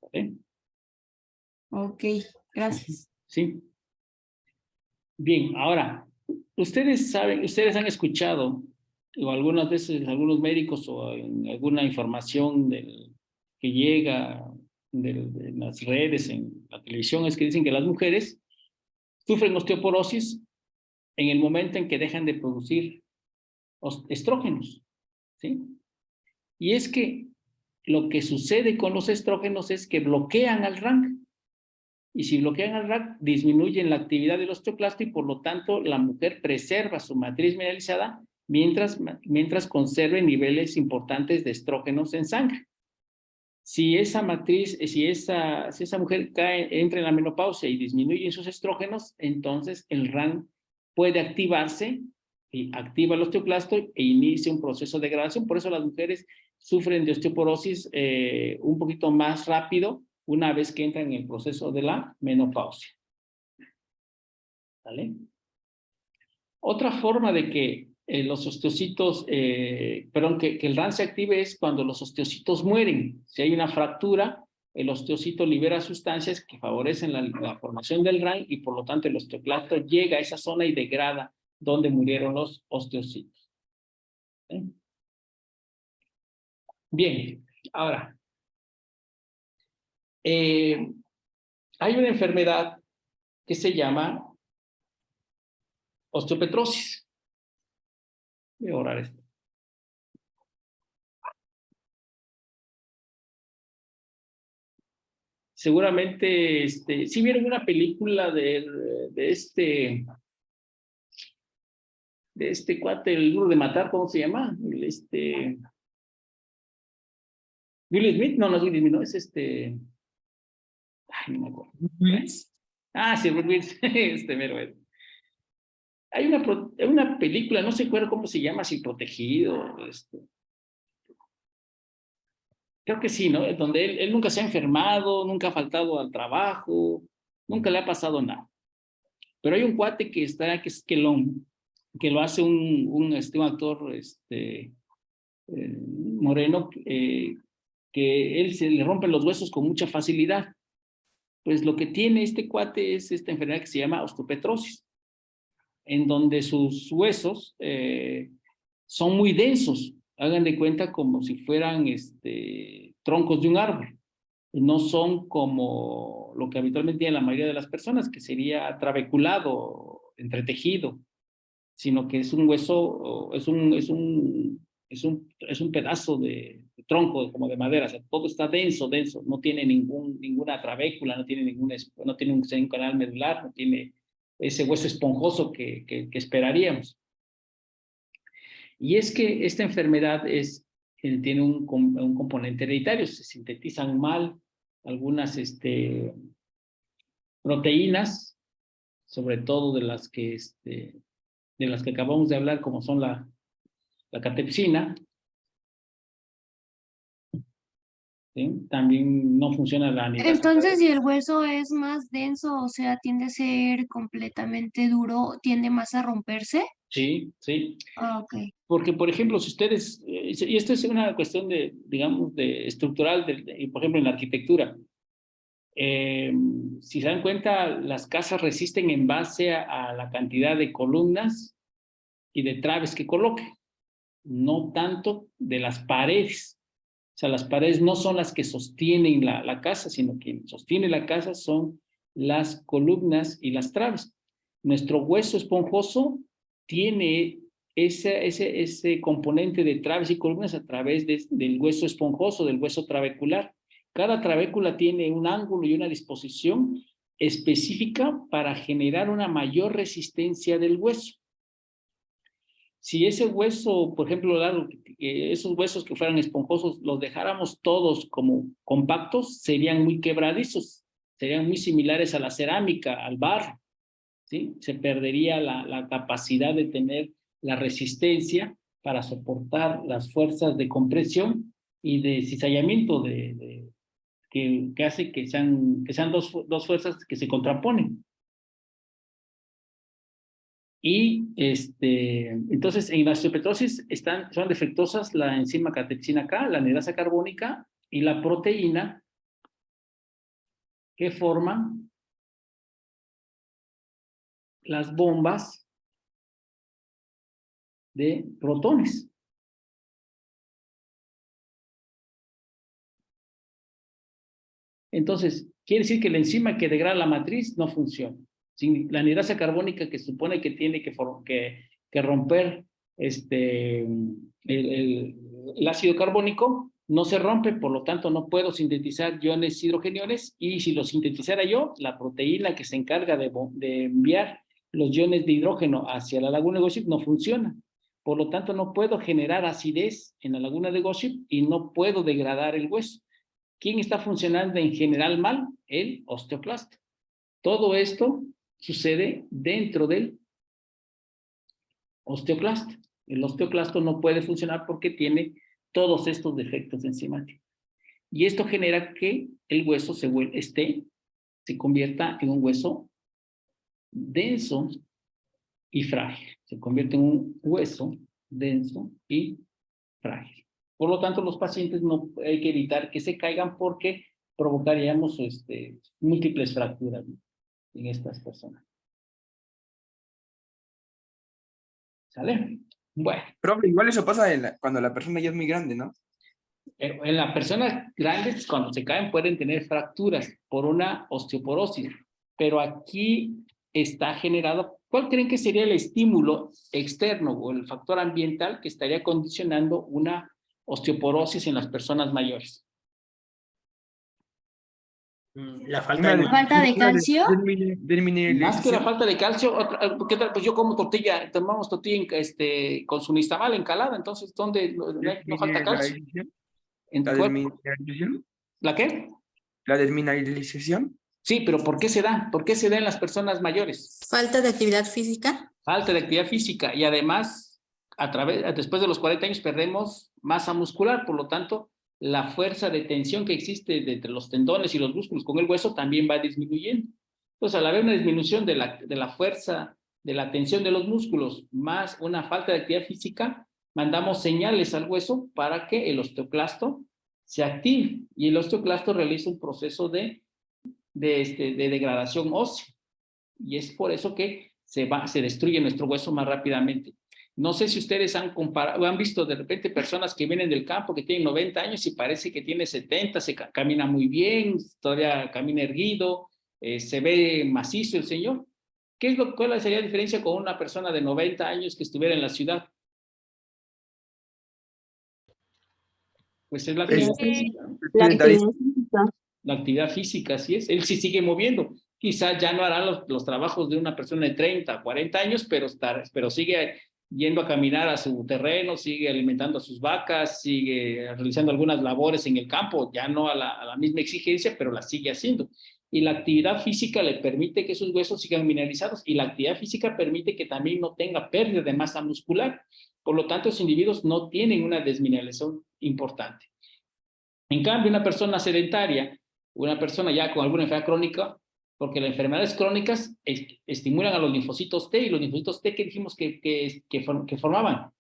¿Vale? Ok, gracias. Sí. Bien, ahora, ustedes han escuchado o algunas veces algunos médicos o en alguna información que llega de las redes, en la televisión, es que dicen que las mujeres sufren osteoporosis en el momento en que dejan de producir estrógenos, ¿sí? Y es que lo que sucede con los estrógenos es que bloquean al RANK. Y si bloquean al RANK, disminuyen la actividad del osteoclasto y por lo tanto la mujer preserva su matriz mineralizada mientras conserve niveles importantes de estrógenos en sangre. Si esa matriz, si esa mujer entra en la menopausia y disminuye sus estrógenos, entonces el RANK puede activarse y activa el osteoclasto e inicia un proceso de degradación. Por eso las mujeres sufren de osteoporosis un poquito más rápido una vez que entran en el proceso de la menopausia. ¿Vale? Otra forma de que los osteocitos, que el RAN se active es cuando los osteocitos mueren. Si hay una fractura, el osteocito libera sustancias que favorecen la formación del RAN y por lo tanto el osteoclasto llega a esa zona y degrada donde murieron los osteocitos. ¿Sí? Bien, ahora, hay una enfermedad que se llama osteopetrosis. Voy a borrar esto. Seguramente, sí vieron una película de este cuate, el duro de matar, ¿cómo se llama? Will Smith, no es Will Smith, no, es ay, no me acuerdo. Ah, sí, Will Smith, mero. Hay una película, no sé cómo se llama, si Protegido, creo que sí, ¿no? Donde él nunca se ha enfermado, nunca ha faltado al trabajo, nunca le ha pasado nada. Pero hay un cuate que es que lo hace un actor moreno, que él se le rompen los huesos con mucha facilidad. Pues lo que tiene este cuate es esta enfermedad que se llama osteopetrosis, en donde sus huesos son muy densos. Hagan de cuenta como si fueran troncos de un árbol. No son como lo que habitualmente tiene la mayoría de las personas, que sería trabeculado, entretejido, sino que es un hueso, es un pedazo de tronco como de madera. O sea, todo está denso, no tiene ninguna trabécula, no tiene un canal medular, no tiene ese hueso esponjoso que esperaríamos. Y es que esta enfermedad tiene un componente hereditario, se sintetizan mal algunas proteínas, sobre todo de las que acabamos de hablar, como son la catepsina. ¿Sí? También no funciona la anidasa. Entonces, si el hueso es más denso, o sea, tiende a ser completamente duro, tiende más a romperse. Sí, sí. Ah, ok. Porque, por ejemplo, si ustedes, y esto es una cuestión digamos, estructural, por ejemplo, en la arquitectura. Si se dan cuenta, las casas resisten en base a la cantidad de columnas y de traves que coloque, no tanto de las paredes. O sea, las paredes no son las que sostienen la casa, sino quien sostiene la casa son las columnas y las traves. Nuestro hueso esponjoso tiene ese componente de traves y columnas a través del hueso esponjoso, del hueso trabecular. Cada trabécula tiene un ángulo y una disposición específica para generar una mayor resistencia del hueso. Si ese hueso, por ejemplo, esos huesos que fueran esponjosos, los dejáramos todos como compactos, serían muy quebradizos, serían muy similares a la cerámica, al barro, ¿sí? Se perdería la capacidad de tener la resistencia para soportar las fuerzas de compresión y de cizallamiento que hace que sean dos fuerzas que se contraponen. Y entonces en la osteopetrosis son defectuosas la enzima catepsina K, la anidasa carbónica y la proteína que forman las bombas de protones. Entonces, quiere decir que la enzima que degrada la matriz no funciona. Sin la anidrasa carbónica que supone que tiene que romper el ácido carbónico, no se rompe, por lo tanto no puedo sintetizar iones hidrogeniones, y si lo sintetizara yo, la proteína que se encarga de enviar los iones de hidrógeno hacia la laguna de Gossip no funciona. Por lo tanto, no puedo generar acidez en la laguna de Gossip y no puedo degradar el hueso. ¿Quién está funcionando en general mal? El osteoclasto. Todo esto sucede dentro del osteoclasto. El osteoclasto no puede funcionar porque tiene todos estos defectos enzimáticos. Y esto genera que el hueso se convierta en un hueso denso y frágil. Se convierte en un hueso denso y frágil. Por lo tanto, los pacientes no hay que evitar que se caigan porque provocaríamos múltiples fracturas, ¿no?, en estas personas. ¿Sale? Bueno. Pero igual eso pasa cuando la persona ya es muy grande, ¿no? En las personas grandes, cuando se caen, pueden tener fracturas por una osteoporosis. Pero aquí está generado. ¿Cuál creen que sería el estímulo externo o el factor ambiental que estaría condicionando una osteoporosis en las personas mayores? La falta de... Falta de calcio. Más que la falta de calcio, ¿qué tal? Pues yo como tortilla, tomamos tortilla con su nixtamal encalada, entonces, ¿dónde no falta calcio? ¿La desmineralización? ¿La qué? ¿La desmineralización? Sí, pero ¿por qué se da? ¿Por qué se da en las personas mayores? Falta de actividad física. Falta de actividad física, y además, después de los 40 años perdemos masa muscular, por lo tanto, la fuerza de tensión que existe entre los tendones y los músculos con el hueso también va disminuyendo. Entonces, al haber una disminución de la fuerza, de la tensión de los músculos, más una falta de actividad física, mandamos señales al hueso para que el osteoclasto se active, y el osteoclasto realiza un proceso de degradación ósea, y es por eso que se destruye nuestro hueso más rápidamente. No sé si ustedes han visto de repente personas que vienen del campo que tienen 90 años y parece que tiene 70, camina muy bien, todavía camina erguido, se ve macizo el señor. ¿Cuál sería la diferencia con una persona de 90 años que estuviera en la ciudad? Pues es la actividad física, ¿no? La actividad física, así es. Él sí sigue moviendo. Quizás ya no hará los trabajos de una persona de 30, 40 años, pero sigue yendo a caminar a su terreno, sigue alimentando a sus vacas, sigue realizando algunas labores en el campo, ya no a la misma exigencia, pero la sigue haciendo. Y la actividad física le permite que sus huesos sigan mineralizados, y la actividad física permite que también no tenga pérdida de masa muscular. Por lo tanto, los individuos no tienen una desmineralización importante. En cambio, una persona sedentaria, una persona ya con alguna enfermedad crónica, porque las enfermedades crónicas estimulan a los linfocitos T, y los linfocitos T que dijimos que formaban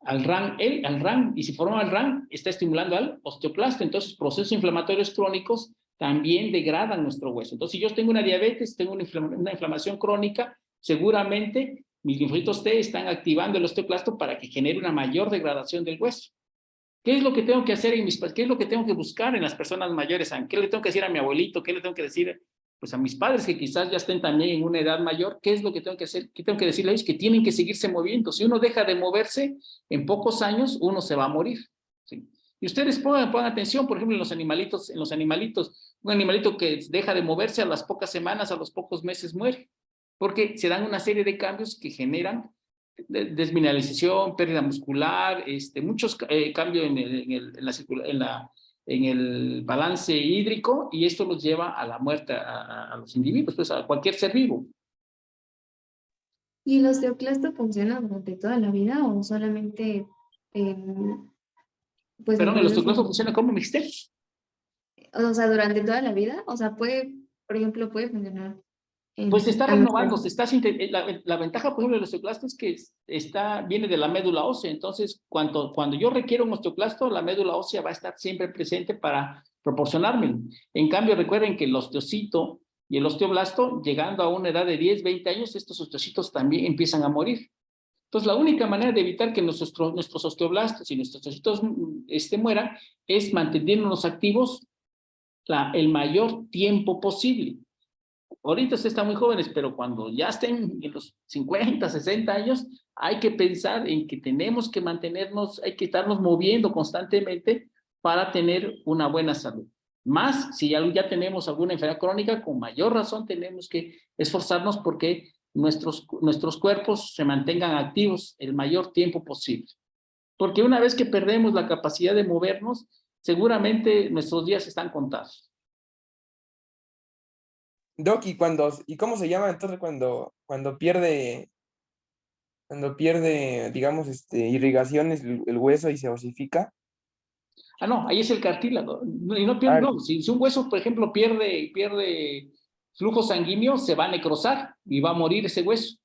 al RAN, y si forma el RAN, está estimulando al osteoclasto. Entonces, procesos inflamatorios crónicos también degradan nuestro hueso. Entonces, si yo tengo una diabetes, tengo una inflamación crónica, seguramente mis linfocitos T están activando el osteoclasto para que genere una mayor degradación del hueso. ¿Qué es lo que tengo que hacer qué es lo que tengo que buscar en las personas mayores? ¿Qué le tengo que decir a mi abuelito? ¿Qué le tengo que decir pues a mis padres que quizás ya estén también en una edad mayor? ¿Qué es lo que tengo que hacer? ¿Qué tengo que decirle a ellos? Que tienen que seguirse moviendo. Si uno deja de moverse, en pocos años uno se va a morir, ¿sí? Y ustedes pongan atención, por ejemplo, en los animalitos, un animalito que deja de moverse a las pocas semanas, a los pocos meses muere, porque se dan una serie de cambios que generan desmineralización, pérdida muscular, muchos cambios en el balance hídrico, y esto los lleva a la muerte a los individuos, pues a cualquier ser vivo. ¿Y el osteoclasto funciona durante toda la vida o solamente pues? Perdón, ¿el osteoclasto funciona como me dijiste? O sea, durante toda la vida, o sea, por ejemplo, puede funcionar. Pues se está renovando, la ventaja, por ejemplo, del osteoclasto es que viene de la médula ósea. Entonces, cuando yo requiero un osteoclasto, la médula ósea va a estar siempre presente para proporcionármelo. En cambio, recuerden que el osteocito y el osteoblasto, llegando a una edad de 10, 20 años, estos osteocitos también empiezan a morir. Entonces, la única manera de evitar que nuestros osteoblastos y nuestros tejidos mueran es manteniéndonos activos el mayor tiempo posible. Ahorita ustedes están muy jóvenes, pero cuando ya estén en los 50, 60 años, hay que pensar en que tenemos que mantenernos, hay que estarnos moviendo constantemente para tener una buena salud. Más, si ya tenemos alguna enfermedad crónica, con mayor razón tenemos que esforzarnos porque nuestros cuerpos se mantengan activos el mayor tiempo posible. Porque una vez que perdemos la capacidad de movernos, seguramente nuestros días están contados. Doc, ¿y cómo se llama entonces cuando pierde, digamos, irrigaciones el hueso y se osifica? Ah, no, ahí es el cartílago. Y no pierde, no. Si un hueso, por ejemplo, pierde flujo sanguíneo, se va a necrosar y va a morir ese hueso.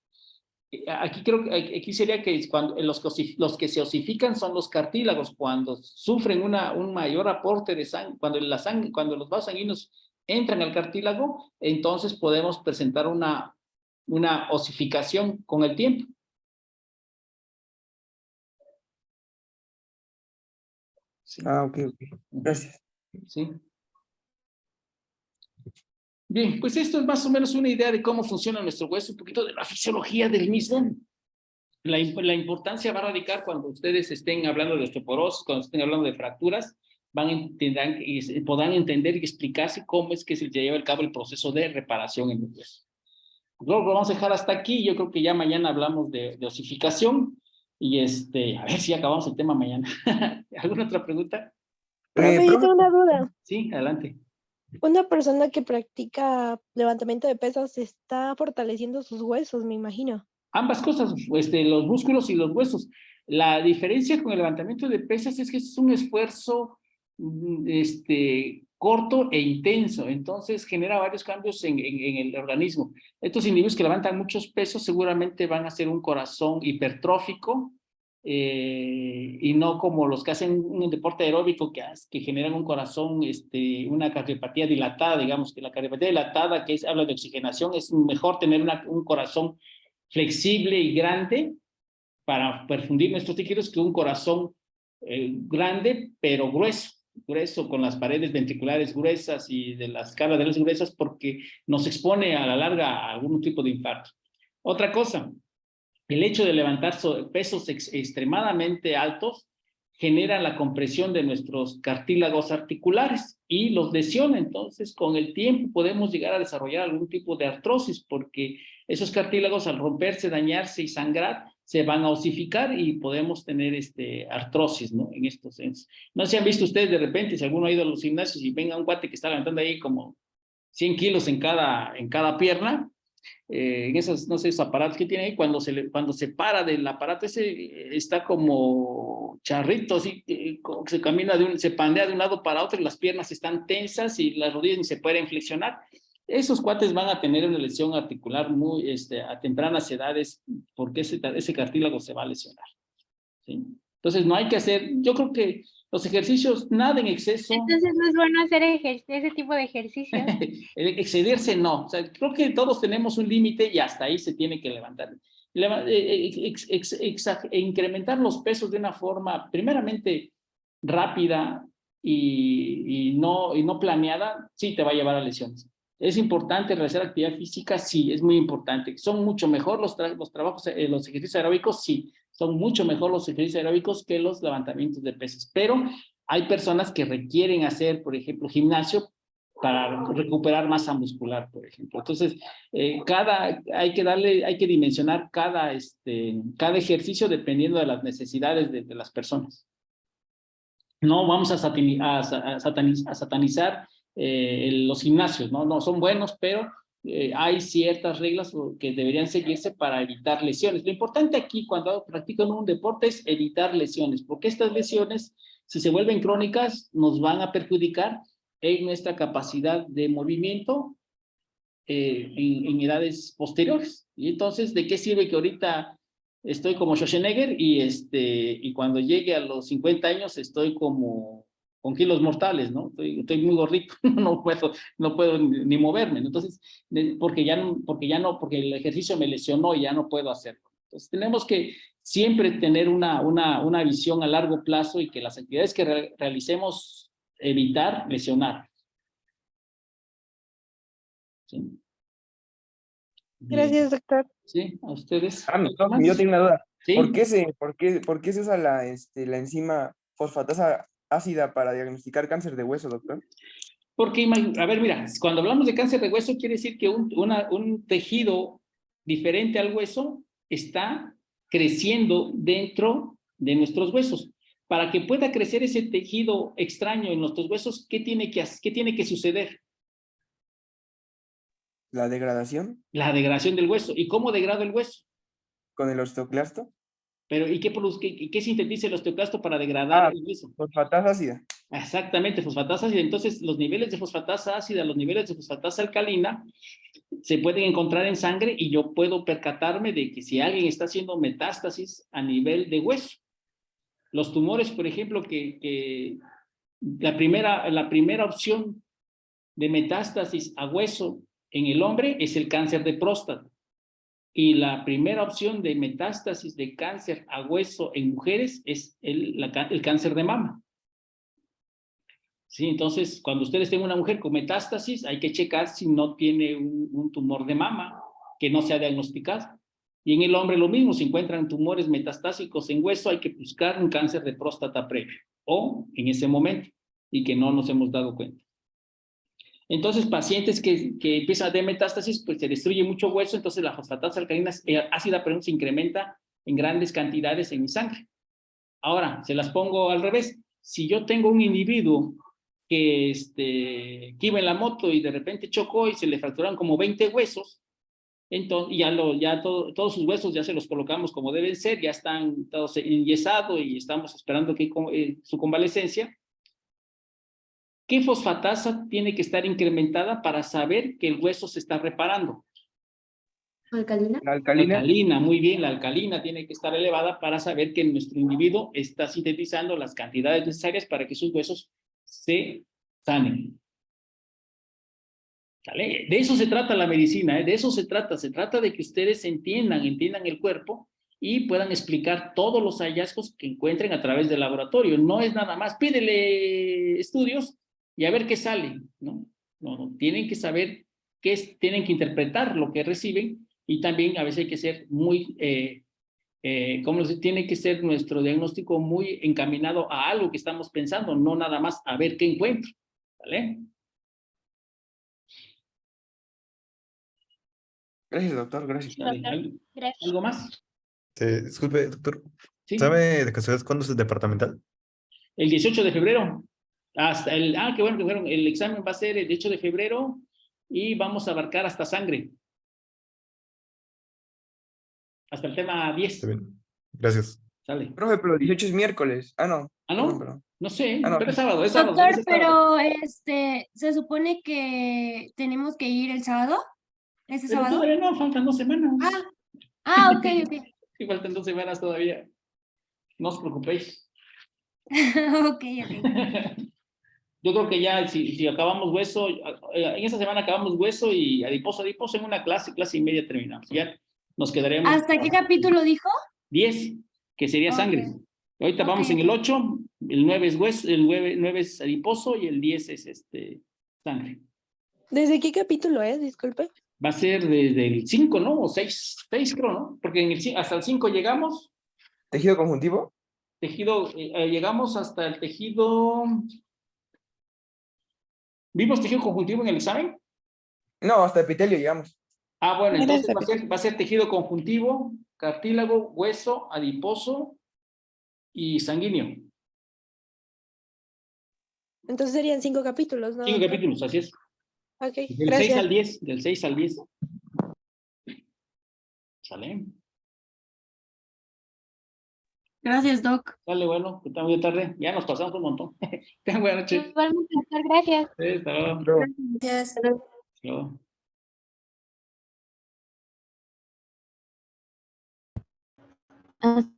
Aquí creo que aquí sería que cuando los que se osifican son los cartílagos, cuando sufren un mayor aporte de sangre, cuando los vasos sanguíneos entran al cartílago, entonces podemos presentar una osificación con el tiempo. Sí. Ah, ok. Gracias. Sí. Bien, pues esto es más o menos una idea de cómo funciona nuestro hueso, un poquito de la fisiología del mismo. La importancia va a radicar cuando ustedes estén hablando de osteoporosis, cuando estén hablando de fracturas, podrán entender y explicarse cómo es que se lleva a cabo el proceso de reparación en el hueso. Luego lo vamos a dejar hasta aquí. Yo creo que ya mañana hablamos de osificación y a ver si acabamos el tema mañana. ¿Alguna otra pregunta? Profe, yo tengo una duda. Sí, adelante. Una persona que practica levantamiento de pesas está fortaleciendo sus huesos, me imagino. Ambas cosas, los músculos y los huesos. La diferencia con el levantamiento de pesas es que es un esfuerzo corto e intenso, entonces genera varios cambios en el organismo. Estos individuos que levantan muchos pesos seguramente van a hacer un corazón hipertrófico y no como los que hacen un deporte aeróbico que generan un corazón, una cardiopatía dilatada, digamos que la cardiopatía dilatada, que habla de oxigenación, es mejor tener un corazón flexible y grande para perfundir nuestros tejidos que un corazón grande pero grueso con las paredes ventriculares gruesas y de las cavidades gruesas porque nos expone a la larga a algún tipo de infarto. Otra cosa, el hecho de levantar pesos extremadamente altos genera la compresión de nuestros cartílagos articulares y los lesiona. Entonces, con el tiempo podemos llegar a desarrollar algún tipo de artrosis porque esos cartílagos al romperse, dañarse y sangrar se van a osificar y podemos tener artrosis, ¿no? En estos sensos. No sé si han visto ustedes de repente, si alguno ha ido a los gimnasios y venga un cuate que está levantando ahí como 100 kilos en cada pierna, en esos, no sé, esos aparatos que tiene ahí, cuando se para del aparato ese, está como charrito, así, se pandea de un lado para otro y las piernas están tensas y las rodillas ni se pueden flexionar. Esos cuates van a tener una lesión articular muy, a tempranas edades porque ese cartílago se va a lesionar, ¿sí? Entonces no hay que hacer, yo creo que los ejercicios, nada en exceso. Entonces no es bueno hacer ese tipo de ejercicios. Excederse no, o sea, creo que todos tenemos un límite y hasta ahí se tiene que levantar. Incrementar los pesos de una forma primeramente rápida y no planeada, sí te va a llevar a lesiones. ¿Es importante realizar actividad física? Sí, es muy importante. ¿Son mucho mejor los ejercicios aeróbicos? Sí, son mucho mejor los ejercicios aeróbicos que los levantamientos de pesas. Pero hay personas que requieren hacer, por ejemplo, gimnasio para recuperar masa muscular, por ejemplo. Entonces, hay que dimensionar cada ejercicio dependiendo de las necesidades de las personas. No vamos a satanizar los gimnasios, ¿no? Son buenos, pero hay ciertas reglas que deberían seguirse para evitar lesiones. Lo importante aquí cuando practican un deporte es evitar lesiones, porque estas lesiones, si se vuelven crónicas, nos van a perjudicar en nuestra capacidad de movimiento en edades posteriores. Y entonces, ¿de qué sirve que ahorita estoy como Schwarzenegger y cuando llegue a los 50 años estoy como con kilos mortales, ¿no? Estoy muy gordito, no puedo ni moverme. Entonces, porque el ejercicio me lesionó y ya no puedo hacerlo. Entonces, tenemos que siempre tener una visión a largo plazo y que las actividades que realicemos evitar lesionar. ¿Sí? Bien. Gracias, doctor. Sí, a ustedes. Doctor, yo tengo una duda. Sí. ¿Por qué se usa la enzima fosfatasa ácida para diagnosticar cáncer de hueso, doctor? Porque, a ver, mira, cuando hablamos de cáncer de hueso, quiere decir que un tejido diferente al hueso está creciendo dentro de nuestros huesos. Para que pueda crecer ese tejido extraño en nuestros huesos, ¿qué tiene que suceder? ¿La degradación? La degradación del hueso. ¿Y cómo degrada el hueso? ¿Con el osteoclasto? Pero, ¿y qué sintetiza el osteoclasto para degradar el hueso? Fosfatasa ácida. Exactamente, fosfatasa ácida. Entonces, los niveles de fosfatasa ácida, los niveles de fosfatasa alcalina, se pueden encontrar en sangre y yo puedo percatarme de que si alguien está haciendo metástasis a nivel de hueso. Los tumores, por ejemplo, que la primera opción de metástasis a hueso en el hombre es el cáncer de próstata. Y la primera opción de metástasis de cáncer a hueso en mujeres es el cáncer de mama. Sí, entonces, cuando ustedes tengan una mujer con metástasis, hay que checar si no tiene un tumor de mama que no se ha diagnosticado. Y en el hombre lo mismo, si encuentran tumores metastásicos en hueso, hay que buscar un cáncer de próstata previo o en ese momento y que no nos hemos dado cuenta. Entonces, pacientes que empiezan a tener metástasis, pues se destruye mucho hueso, entonces la fosfatasa alcalina ácida, perdón, se incrementa en grandes cantidades en mi sangre. Ahora, se las pongo al revés. Si yo tengo un individuo que iba en la moto y de repente chocó y se le fracturaron como 20 huesos, entonces todos sus huesos ya se los colocamos como deben ser, ya están todos enyesados y estamos esperando su convalecencia. ¿Qué fosfatasa tiene que estar incrementada para saber que el hueso se está reparando? ¿Alcalina? ¿La alcalina? La alcalina, muy bien, la alcalina tiene que estar elevada para saber que nuestro individuo está sintetizando las cantidades necesarias para que sus huesos se sanen. ¿Vale? De eso se trata la medicina, de eso se trata de que ustedes entiendan el cuerpo y puedan explicar todos los hallazgos que encuentren a través del laboratorio. No es nada más, pídele estudios y a ver qué sale, ¿no? No, tienen que saber tienen que interpretar lo que reciben y también a veces hay que ser muy, tiene que ser nuestro diagnóstico muy encaminado a algo que estamos pensando, no nada más a ver qué encuentro, ¿vale? Gracias, doctor, gracias. Gracias. ¿Algo más? Disculpe, doctor. Sí. ¿Sabe de casualidad cuándo es el departamental? El 18 de febrero. Qué bueno que fueron. El examen va a ser el 18 de febrero y vamos a abarcar hasta sangre. Hasta el tema 10. Está bien. Gracias. Sale. Profe, pero el 18 es miércoles. ¿No? Perdón. No sé, no, pero es sábado, es sábado. Doctor, es sábado. pero se supone que tenemos que ir el sábado. ¿Este Pero sábado? todavía no, faltan 2 semanas. Ok. Sí, faltan 2 semanas todavía. No os preocupéis. Ok. Yo creo que ya, si acabamos hueso, en esta semana acabamos hueso y adiposo en una clase y media terminamos. Ya nos quedaremos. ¿Hasta qué capítulo dijo? 10, que sería sangre. Ahorita vamos en el 8, el 9 es hueso, el 9 es adiposo y el 10 es sangre. ¿Desde qué capítulo es? Disculpe. Va a ser desde el 5, ¿no? O 6 creo, ¿no? Porque hasta el 5 llegamos. ¿Tejido conjuntivo? Llegamos hasta el tejido... ¿Vimos tejido conjuntivo en el examen? No, hasta epitelio llegamos. Bueno, entonces va a ser tejido conjuntivo, cartílago, hueso, adiposo y sanguíneo. Entonces serían 5 capítulos, ¿no? 5 capítulos, así es. Ok, Del gracias. 6 al 10, del 6 al 10. ¿Sale? Gracias, Doc. Sale, bueno, que está muy tarde. Ya nos pasamos un montón. Tengan buenas noches. Igualmente, doctor, gracias. Hasta luego. Gracias. Hasta luego. Ah,